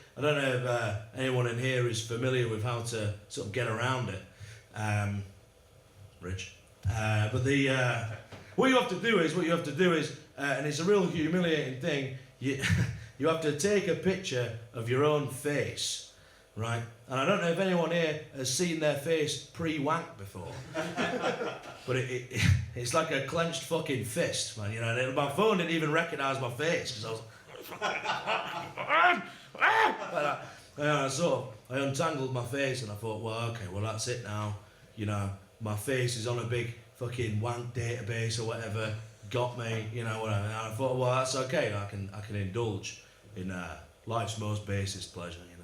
S1: anyone in here is familiar with how to sort of get around it. Rich. But what you have to do is, and it's a real humiliating thing, you have to take a picture of your own face, right? And I don't know if anyone here has seen their face pre-wank before, but it's like a clenched fucking fist, man. You know, my phone didn't even recognise my face because I was I untangled my face and I thought, well, okay, well that's it now. You know, my face is on a big fucking wank database or whatever. Got me, you know, whatever. And I thought, well, that's okay. I can indulge in life's most basest pleasure, you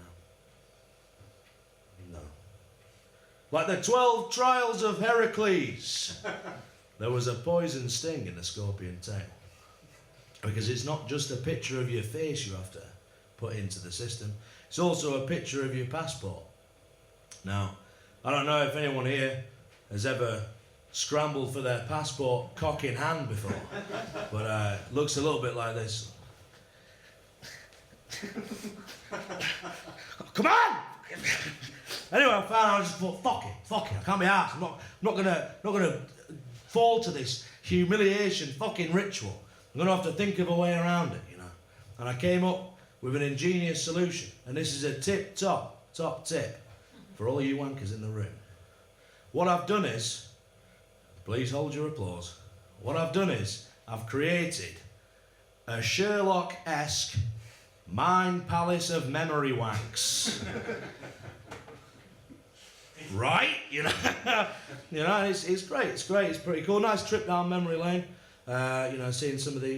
S1: know. No. Like the 12 trials of Heracles. There was a poison sting in the scorpion tail. Because it's not just a picture of your face you have to put into the system. It's also a picture of your passport. Now, I don't know if anyone here has ever scrambled for their passport cock in hand before, but it looks a little bit like this. Come on! Anyway, I just thought, fuck it, I can't be arsed. I'm not gonna fall to this humiliation fucking ritual. I'm gonna have to think of a way around it, you know. And I came up with an ingenious solution, and this is a top tip for all you wankers in the room. What I've done is, please hold your applause. What I've done is, I've created a Sherlock-esque mind palace of memory wanks. right? You know, it's great. It's great. It's pretty cool. Nice trip down memory lane. Seeing some of the,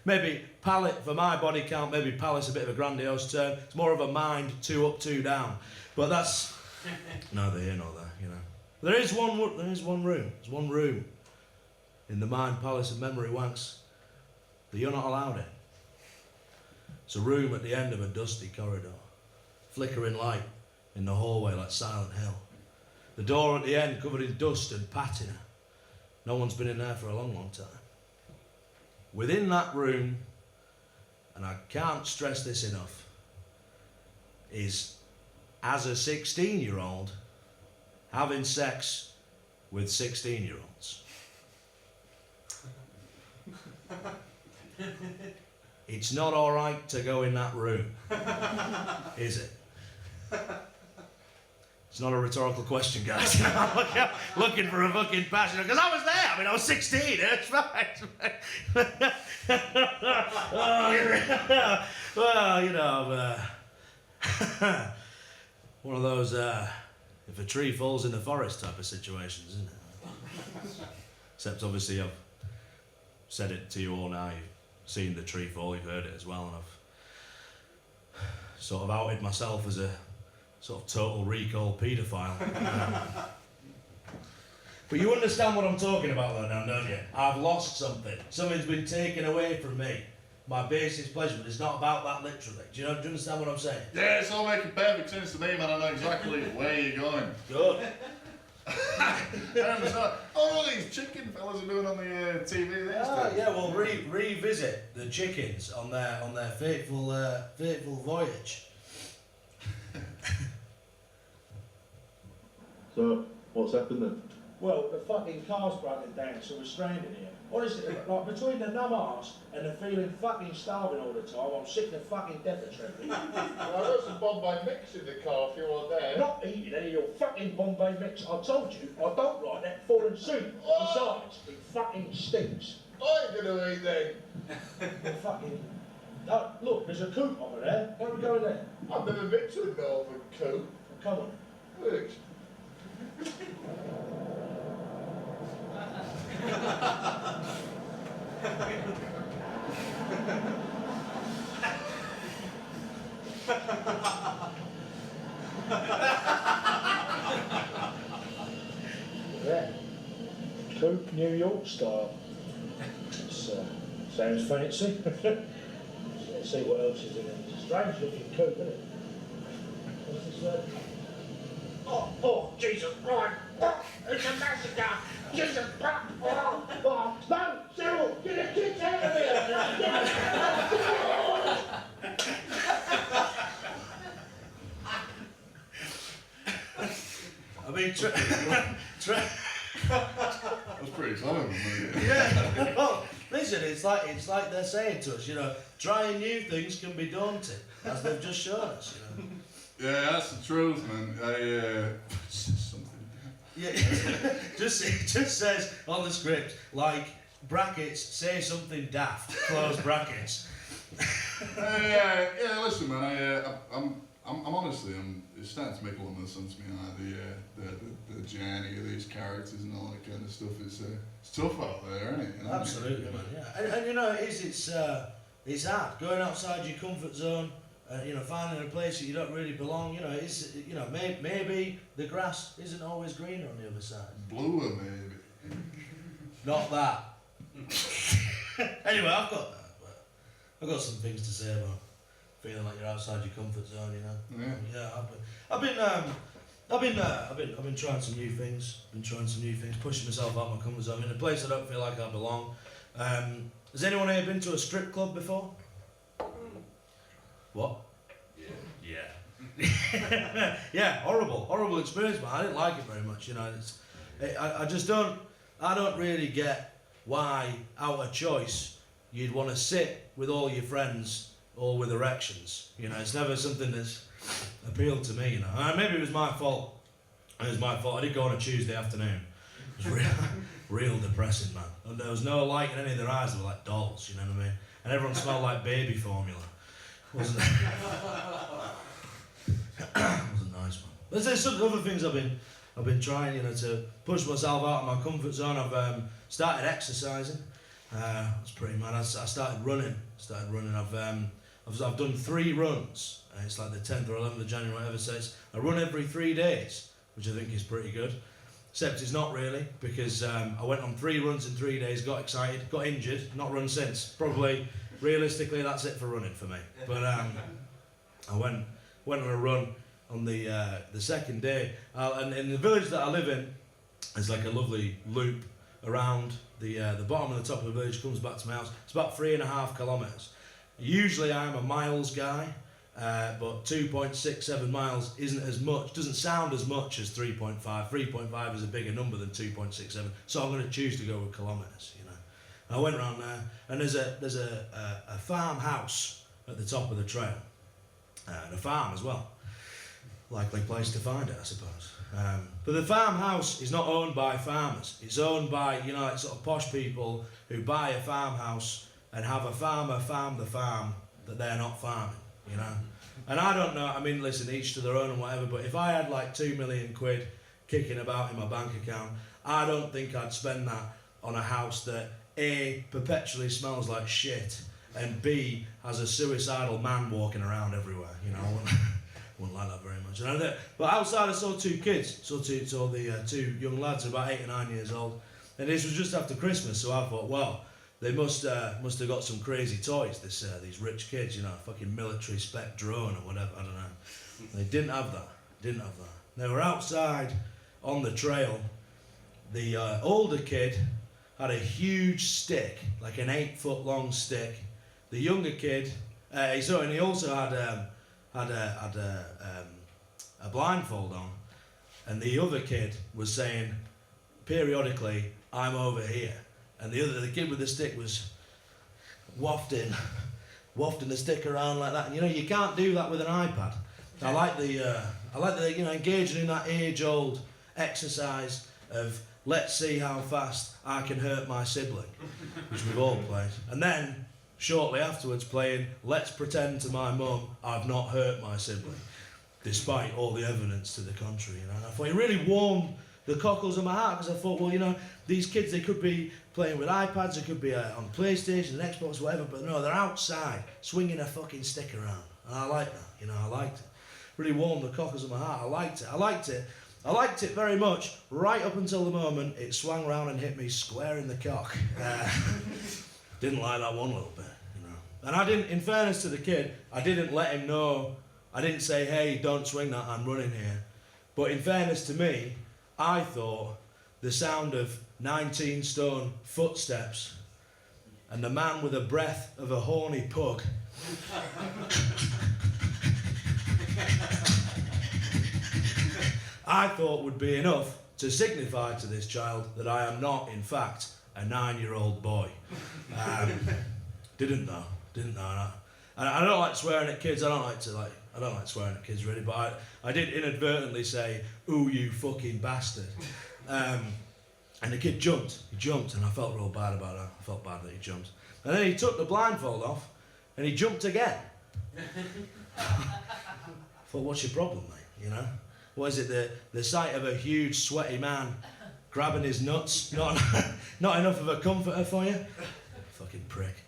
S1: maybe palate for my body count, maybe palate's a bit of a grandiose term. It's more of a mind, 2 up, 2 down. But that's neither here nor there, you know. There is one room. There's one room in the mind palace of memory wanks that you're not allowed in. It's a room at the end of a dusty corridor, flickering light in the hallway like Silent Hill. The door at the end covered in dust and patina. No one's been in there for a long, long time. Within that room, and I can't stress this enough, is, as a 16-year-old, having sex with 16-year-olds. It's not all right to go in that room, is it? It's not a rhetorical question, guys. I'm looking for a fucking passion, because I was there. I mean, I was 16. It's fine. One of those if a tree falls in the forest type of situations, isn't it? Except obviously I've said it to you all now. You've seen the tree fall. You've heard it as well, and I've sort of outed myself as a sort of total recall paedophile. But you understand what I'm talking about though now, don't you? I've lost something. Something's been taken away from me. My basic pleasure, but it's not about that literally. Do you understand what I'm saying?
S3: Yeah, it's all making perfect sense to me, man. I know exactly where you're going.
S1: Good.
S3: I understand. Oh, all these chicken fellas are doing on the TV these days.
S1: Yeah, we'll revisit the chickens on their fateful voyage.
S6: So, what's happened then?
S7: Well, the fucking car's broken down, so we're stranded here. Honestly, like between the numb arse and the feeling fucking starving all the time, I'm sick to fucking death of Trevor.
S8: Well, I've got some Bombay mix in the car if you want that.
S7: Not eating any of your fucking Bombay mix. I told you, I don't like that foreign soup. Besides, it fucking stinks.
S8: I ain't gonna eat then.
S7: Well, fucking... look, there's a coop over there. Why don't we go in there?
S8: I've never been to a northern coop.
S7: Come on.
S8: Look.
S7: Yeah. Coop New York style. It's, sounds fancy. Let's see what else is in it. It's a strange looking coop, isn't it? What's this? Oh, Jesus, right. It's a massacre. Jesus, no, Cyril, get the kids out of here.
S1: I mean,
S3: That's pretty solid, man.
S1: yeah. Well, listen, it's like they're saying to us, trying new things can be daunting, as they've just shown us,
S3: Yeah, that's the truth, man. It's just something.
S1: Yeah, just says on the script, like, brackets, say something daft, close brackets.
S3: Yeah, listen, man. I'm honestly, it's starting to make a lot more sense to me now. The journey of these characters and all that kind of stuff. It's tough out there, isn't it?
S1: Absolutely, man. Yeah, and it's hard going outside your comfort zone. Finding a place that you don't really belong. Maybe the grass isn't always greener on the other side.
S3: Bluer, maybe.
S1: Not that. Anyway, I've got some things to say about feeling like you're outside your comfort zone.
S3: Yeah.
S1: I've been trying some new things. Pushing myself out my comfort zone in a place I don't feel like I belong. Has anyone here been to a strip club before? What? Yeah. Yeah, horrible experience, man. I didn't like it very much. I don't really get why, out of choice, you'd want to sit with all your friends all with erections. It's never something that's appealed to me. Maybe it was my fault. I did go on a Tuesday afternoon. It was real depressing, man. And there was no light in any of their eyes. They were like dolls. You know what I mean? And everyone smelled like baby formula. Wasn't nice, man. There's some other things I've been trying, you know, to push myself out of my comfort zone. I've started exercising. It's pretty mad. I started running. I've done 3 runs. It's like the 10th or 11th of January, whatever. So I run every 3 days, which I think is pretty good. Except it's not really, because I went on 3 runs in 3 days, got excited, got injured, not run since. Probably, realistically, that's it for running for me. But I went on a run on the second day, and in the village that I live in, there's like a lovely loop around the bottom and the top of the village, comes back to my house. It's about 3.5 kilometres. Usually I'm a miles guy, but 2.67 miles isn't as much, doesn't sound as much as 3.5. 3.5 is a bigger number than 2.67, so I'm going to choose to go with kilometres, you know. I went around there, and there's a farmhouse at the top of the trail, and a farm as well. Likely place to find it, I suppose. But the farmhouse is not owned by farmers. It's owned by, you know, like sort of posh people who buy a farmhouse and have a farmer farm the farm that they're not farming, you know. And I don't know, I mean, listen, each to their own and whatever, but if I had like 2 million quid kicking about in my bank account, I don't think I'd spend that on a house that A, perpetually smells like shit, and B, has a suicidal man walking around everywhere, you know. Wouldn't like that very much. But outside I saw 2 kids, saw the 2 young lads about 8 or 9 years old, and this was just after Christmas, so I thought, well, they must have got some crazy toys, these rich kids, you know, fucking military spec drone or whatever, I don't know. They didn't have that. They were outside on the trail. The older kid had a huge stick, like an 8-foot long stick. The younger kid, and he also had a blindfold on, and the other kid was saying periodically, "I'm over here," and the kid with the stick was wafting the stick around like that. And you know, you can't do that with an iPad. I like the you know, engaging in that age-old exercise of let's see how fast I can hurt my sibling, which we've all played, and then shortly afterwards playing let's pretend to my mum I've not hurt my sibling, despite all the evidence to the contrary. You know, and I thought it really warmed the cockles of my heart, because I thought, well, you know, these kids, they could be playing with iPads, they could be on PlayStation, and Xbox, whatever, but no, they're outside swinging a fucking stick around, and I like that. You know, I liked it. Really warmed the cockles of my heart. I liked it very much, right up until the moment it swung round and hit me square in the cock. Didn't like that one little bit, you know. And I didn't, in fairness to the kid, I didn't let him know. I didn't say, hey, don't swing that, I'm running here. But in fairness to me, I thought the sound of 19 stone footsteps and the man with the breath of a horny pug I thought would be enough to signify to this child that I am not, in fact, a 9-year-old boy. Didn't know. And I don't like swearing at kids. I don't like swearing at kids really, but I did inadvertently say, "Ooh, you fucking bastard." And the kid jumped. He jumped, and I felt real bad about that. I felt bad that he jumped. And then he took the blindfold off, and he jumped again. I thought, what's your problem, mate? You know? What is it, the sight of a huge sweaty man grabbing his nuts? Not enough of a comforter for you? Fucking prick.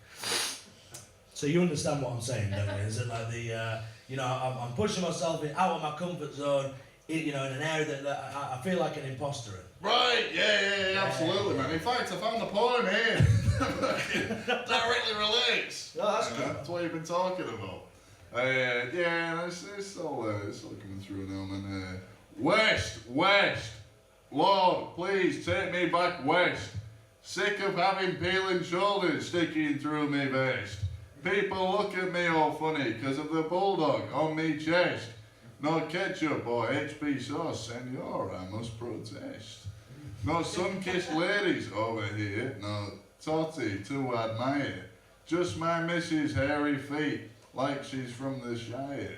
S1: So you understand what I'm saying, don't you? Is it like you know, I'm pushing myself out of my comfort zone, you know, in an area that I feel like an imposter in.
S3: Right, yeah, absolutely, man. In fact, I found the poem here. Directly relates.
S1: Oh, that's good.
S3: That's what you've been talking about. Yeah, it's all coming through now, man. West, Lord, please take me back west. Sick of having peeling shoulders sticking through me vest. People look at me all funny 'cause of the bulldog on me chest. No ketchup or HP sauce, senor, I must protest. No sun-kissed ladies over here, no totty to admire. Just my missus' hairy feet, like she's from the Shire.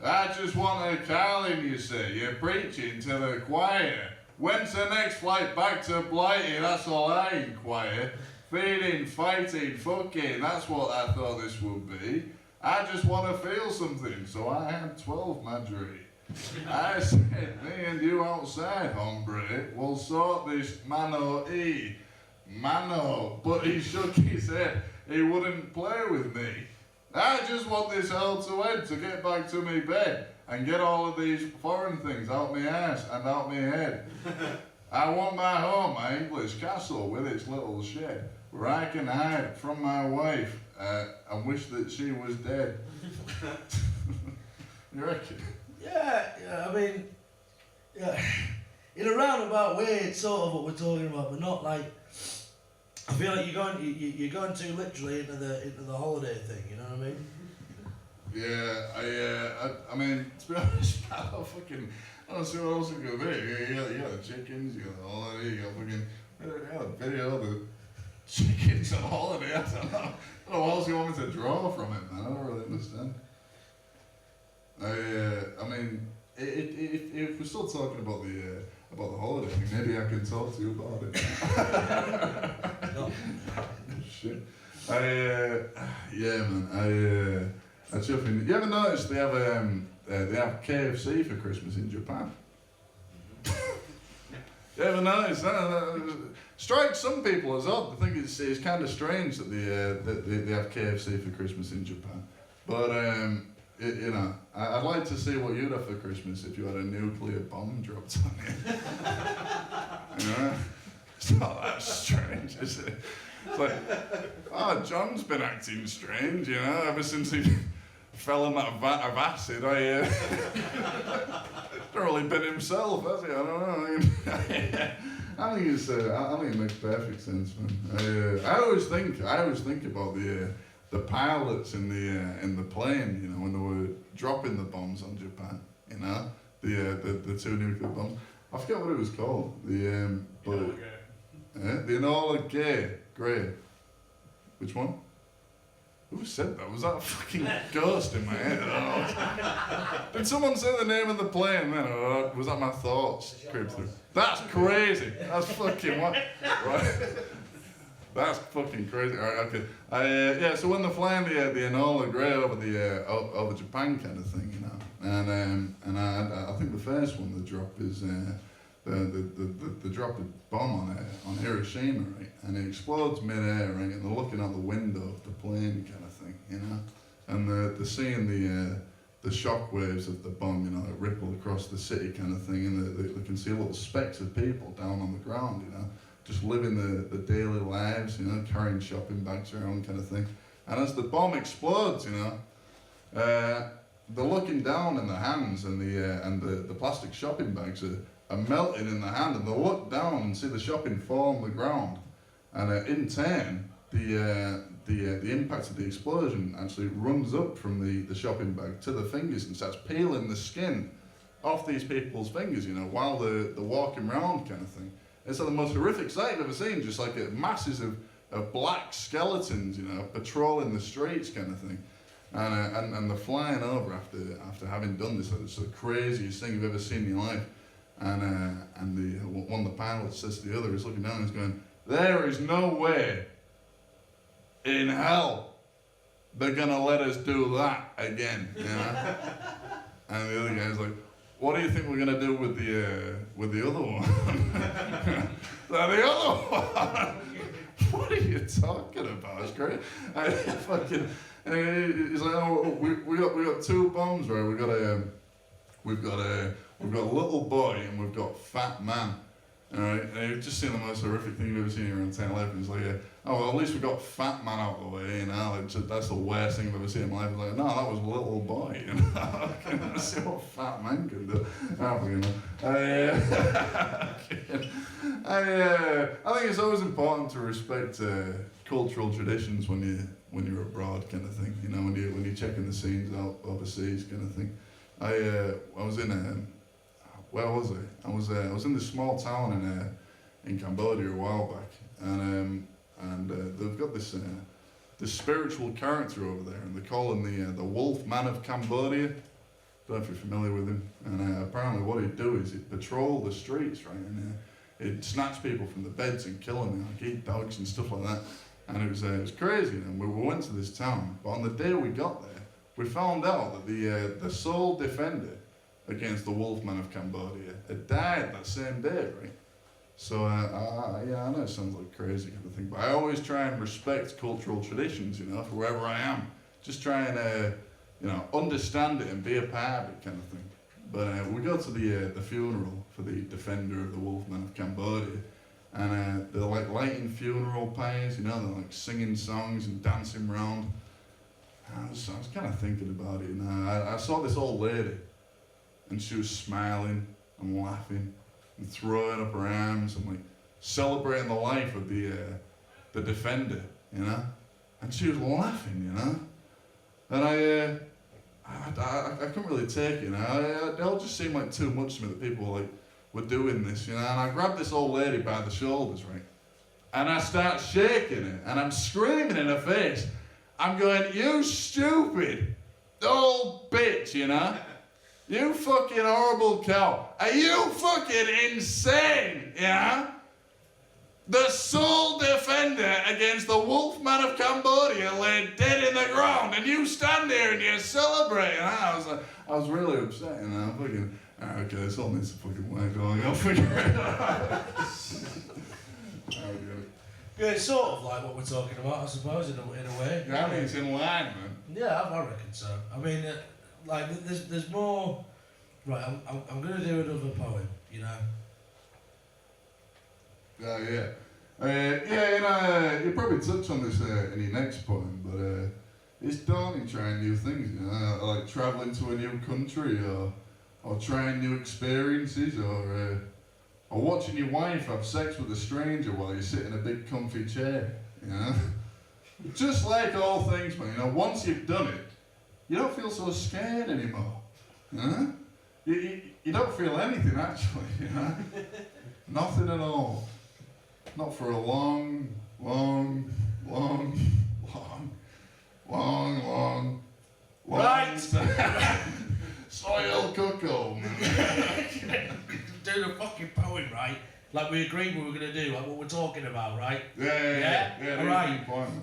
S3: I just want a Carlin, you say, you're preaching to the choir. When's the next flight back to Blighty, that's all I inquire. Feeding, fighting, fucking, that's what I thought this would be. I just want to feel something, so I had 12 Marjorie. I said, me and you outside, hombre, will sort this mano e. Mano. But he shook his head. He wouldn't play with me. I just want this hell to end to get back to me bed and get all of these foreign things out my ass and out my head. I want my home, my English castle with its little shed, where I can hide from my wife and wish that she was dead. You reckon?
S1: Yeah, I mean, yeah, in a roundabout way, it's sort of what we're talking about, but not like. I feel like you're going too literally into the holiday thing. You know what I mean?
S3: Yeah, I mean, to be honest, I don't see what else it could be. You got the chickens, you got the holiday, you got a video of the chickens on holiday. I don't know what else you want me to draw from it, man. I don't really understand. I mean, if we're still talking about the holiday thing, maybe I can talk to you about it.
S1: No.
S3: Shit. Yeah, man. I chuffing. You ever noticed they have KFC for Christmas in Japan? You ever noticed that? Strikes some people as odd. I think it's kind of strange that they have KFC for Christmas in Japan. But you know, I'd like to see what you'd have for Christmas if you had a nuclear bomb dropped on you. You know? It's not that strange, is it? It's like, oh, John's been acting strange, you know, ever since he fell in that vat of acid. Not really been himself, has he? I don't know. I think it makes perfect sense, man. I always think about the pilots in the plane, you know, when they were dropping the bombs on Japan, you know, the two nuclear bombs. I forget what it was called. The Enola Gay. Which one? Who said that? Was that a fucking ghost in my head? Oh. Did someone say the name of the plane then? Or was that my thoughts creep through? That's crazy. That's fucking what? Right. That's fucking crazy. All right, okay. Yeah, so when they're flying the Enola Gay over Japan kind of thing, you know, and I think the first one they drop is they drop a bomb on Hiroshima, right, and it explodes mid-air, right, and they're looking out the window of the plane kind of thing, you know, and they're seeing the shock waves of the bomb, you know, that ripple across the city kind of thing, and they can see little specks of people down on the ground, you know, just living the daily lives, you know, carrying shopping bags around kind of thing. And as the bomb explodes, you know, they're looking down in their hands, and the plastic shopping bags are melting in the hand, and they look down and see the shopping fall on the ground, and in turn the impact of the explosion actually runs up from the shopping bag to the fingers and starts peeling the skin off these people's fingers, you know, while they're walking around kind of thing. It's like the most horrific sight I've ever seen, just like masses of black skeletons, you know, patrolling the streets kind of thing. And they're flying over after having done this. It's the craziest thing you've ever seen in your life. And one of the pilots says to the other, he's looking down and he's going, there is no way in hell they're gonna let us do that again, you know? And the other guy's like, what do you think we're gonna do with the other one? The other one? What are you talking about? It's great. He's like, oh, we got two bombs, right? We've got a little boy and we've got fat man. Alright, and you've just seen the most horrific thing you've ever seen around 10-11. It's like, oh, well, at least we got fat man out of the way, you know, that's the worst thing I've ever seen in my life. It's like, no, that was a little boy, you know. Let's see what fat man can do. I think it's always important to respect cultural traditions when you're abroad, kind of thing, you know, when you're checking the scenes out overseas, kind of thing. I was in where was I? I was in this small town in Cambodia a while back, and they've got this spiritual character over there, and they call him the Wolf Man of Cambodia. I don't know if you're familiar with him. And apparently, what he'd do is he'd patrol the streets, right, and he'd snatch people from the beds and kill them, like eat dogs and stuff like that. And it was crazy. And we went to this town, but on the day we got there, we found out that the sole defender against the Wolfman of Cambodia had died that same day, right? So, yeah, I know it sounds like crazy kind of thing, but I always try and respect cultural traditions, you know, for wherever I am. Just try and, you know, understand it and be a part of it kind of thing. But we go to the funeral for the defender of the Wolfman of Cambodia, and they're like lighting funeral pyres, you know, they're like singing songs and dancing around. I was kind of thinking about it, and I saw this old lady, and she was smiling and laughing and throwing up her arms and like celebrating the life of the defender, you know, and she was laughing, you know, and I couldn't really take it, you know. It all just seemed like too much to me that people were doing this, you know. And I grabbed this old lady by the shoulders, right, and I start shaking her, and I'm screaming in her face. I'm going, you stupid old bitch, you know. You fucking horrible cow. Are you fucking insane, yeah? The sole defender against the Wolfman of Cambodia lay dead in the ground, and you stand there and you celebrate. And I was really upset, and I'm thinking, okay, this all needs a fucking way going. I'll figure it out.
S1: Yeah, it's sort of like what we're talking about, I suppose, in a way.
S3: Yeah, I mean, it's in line, man.
S1: Yeah, I reckon so. I mean, like, there's more. Right, I'm going to do another poem, you know.
S3: Yeah, you know, you probably touch on this in your next poem, but it's daunting trying new things, you know, like travelling to a new country, or trying new experiences, or watching your wife have sex with a stranger while you sit in a big comfy chair, you know. Just like all things, man, you know, once you've done it, you don't feel so scared anymore, you know. You don't feel anything, actually, you know. Nothing at all. Not for a long
S1: Right.
S3: Soil cuckoo.
S1: Do the fucking poem, right? Like we agreed we were going to do, like what we're talking about, right?
S3: Yeah.
S1: All right.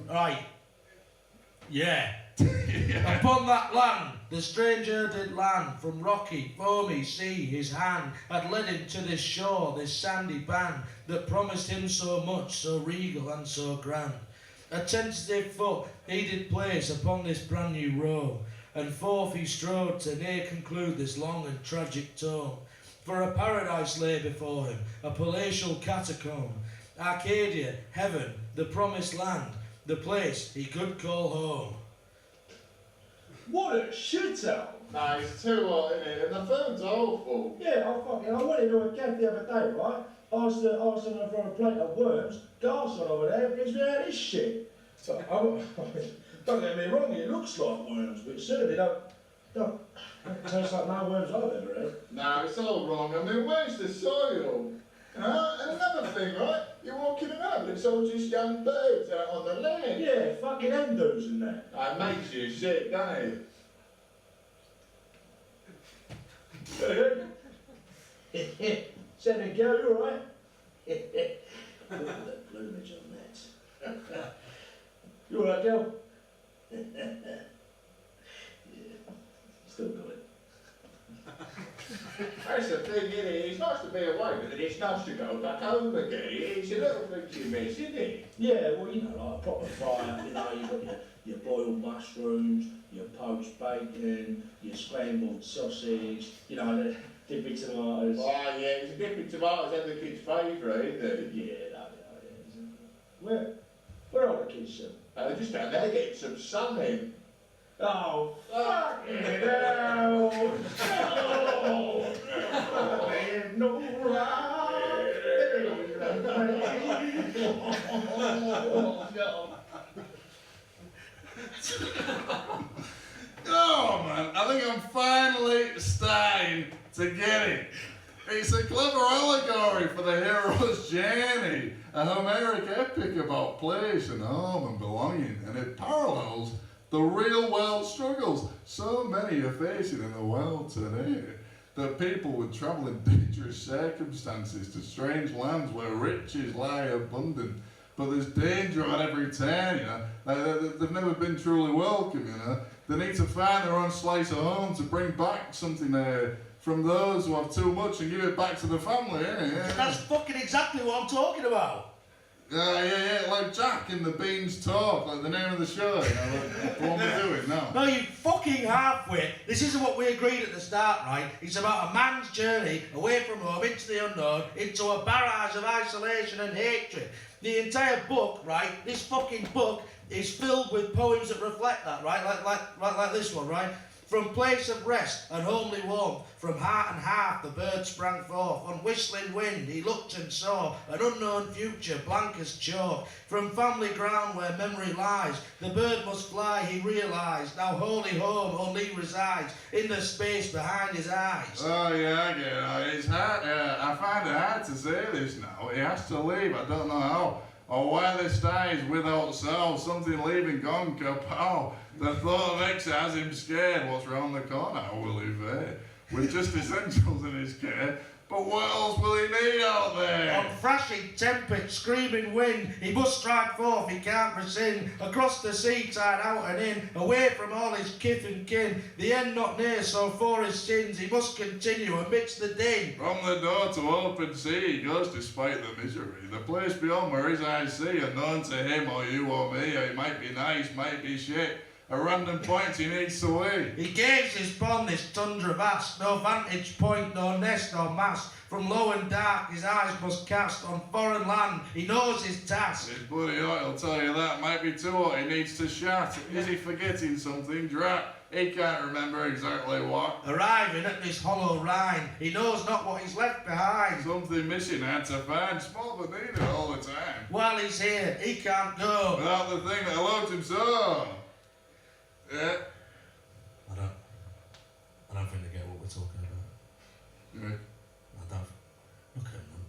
S1: Right. Yeah. Upon that land, the stranger did land, from rocky, foamy sea, his hand had led him to this shore, this sandy band, that promised him so much, so regal and so grand. A tentative foot he did place upon this brand new roam, and forth he strode to near conclude this long and tragic tome. For a paradise lay before him, a palatial catacomb, Arcadia, heaven, the promised land, the place he could call home.
S7: What a shithole!
S8: No, it's too hot, isn't it? And the food's awful.
S7: Yeah, I went into a cafe the other day, right? Asked them for a plate of worms. Garson over there gives me out this shit. So, don't get me wrong, it looks like worms, but it certainly don't taste like no worms I've ever had.
S8: No, it's all wrong. I mean, where's the soil? And another thing, right? You're walking around, it's all just young birds out on the land.
S7: Yeah, fucking endos and that.
S8: That makes you sick, doesn't it?
S7: Said girl, you alright? Look at that plumage on that. You alright, girl? Yeah, still got it.
S8: That's the thing, isn't it? It's nice to be away, but it's nice to go back home again. It's a little thing you miss, isn't it?
S7: Yeah, well, you know, like a proper fry, you know, you've got your boiled mushrooms, your poached bacon, your scrambled sausage, you know, the dippy tomatoes.
S8: Oh, yeah, it's a dipping tomatoes and the kids' favourite, isn't it?
S7: Yeah, that is. Where are the kids, son?
S8: Just down there getting some sun in.
S7: Oh, fucking hell! Oh, no right.
S3: Oh man, I think I'm finally starting to get it. It's a clever allegory for the hero's journey, a Homeric epic about place and home and belonging, and it parallels the real world struggles so many are facing in the world today. That people would travel in dangerous circumstances to strange lands where riches lie abundant, but there's danger on every turn, you know. They've never been truly welcome, you know. They need to find their own slice of home to bring back something from those who have too much and give it back to the family,
S1: That's fucking exactly what I'm talking about.
S3: Yeah, like Jack in the Beans Talk, like the name of the show, like the one we're doing now.
S1: No, you fucking half-wit. This isn't what we agreed at the start, right? It's about a man's journey away from home into the unknown, into a barrage of isolation and hatred. The entire book, right? This fucking book is filled with poems that reflect that, right? Like this one, right? From place of rest and homely warmth, from heart and hearth the bird sprang forth. On whistling wind he looked and saw an unknown future, blank as chalk. From family ground where memory lies, the bird must fly, he realised. Now holy home only resides in the space behind his eyes.
S3: Oh yeah, I get it. It's hard. I find it hard to say this now. He has to leave. I don't know how. Or why this stays without soul. Something leaving gone, kapow. The thought of X has him scared. What's round the corner? How will he fare? With just essentials in his care. But what else will he need out there?
S1: On thrashing tempest, screaming wind, he must strike forth, he can't rescind. Across the sea tide, out and in, away from all his kith and kin. The end not near, so for his sins he must continue amidst the din.
S3: From the door to open sea he goes despite the misery. The place beyond where his eyes see, unknown to him or you or me. It might be nice, might be shit. A random point he needs to weigh.
S1: He gazes upon this tundra vast, no vantage point, no nest or mast. From low and dark his eyes must cast on foreign land, he knows his task.
S3: His bloody heart'll tell you that, might be too hot, he needs to shout. Is he forgetting something? Drat, he can't remember exactly what.
S1: Arriving at this hollow Rhine, he knows not what he's left behind.
S3: Something missing, hard to find, small but needed all the time.
S1: While he's here, he can't go.
S3: Without the thing that loved him so. Yeah.
S1: I don't think they get what we're talking about.
S3: Yeah.
S1: I don't. Look at them.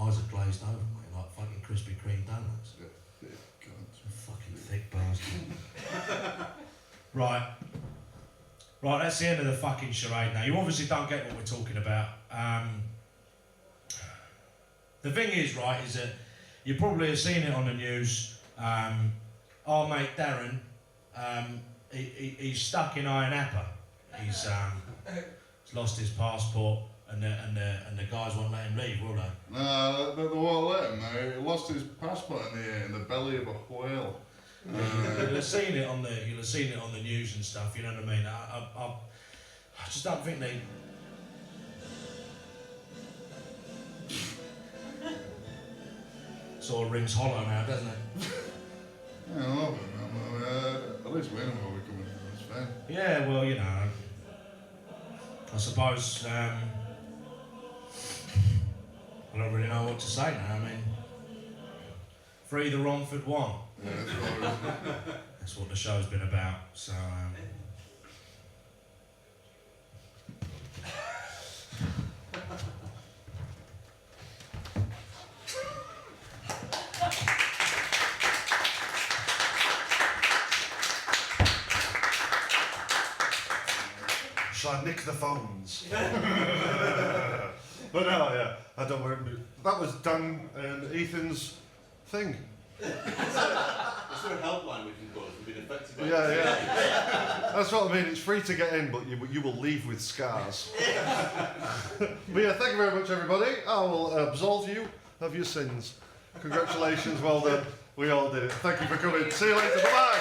S1: Eyes are glazed over, mate, like fucking Krispy Kreme donuts.
S3: Yeah, cunts.
S1: Fucking thick bastard. Right, that's the end of the fucking charade now. You obviously don't get what we're talking about. The thing is, right, is that you probably have seen it on the news. Our mate Darren, he's stuck in Iron Appa. He's lost his passport, and the guys won't let him leave, will they?
S3: No, they won't let him. He lost his passport in the belly of a whale.
S1: You'll have seen it on the news and stuff. You know what I mean? I just don't think they. Sort of rings hollow now, doesn't it?
S3: Yeah, I love it, man. At least we know where we're coming from. It's fine.
S1: Yeah, well, you know, I suppose I don't really know what to say now. I mean, free the Romford one.
S3: Yeah, that's what it is.
S1: That's what the show's been about. So.
S2: Shall I nick the phones? But no, yeah, I don't worry. That was Dan and Ethan's thing.
S5: Is there a helpline we can call if we've been affected by
S2: Yeah. That's what I mean. It's free to get in, but you will leave with scars. But yeah, thank you very much, everybody. I will absolve you of your sins. Congratulations, well done. We all did it. Thank you for coming. See you later. Bye-bye.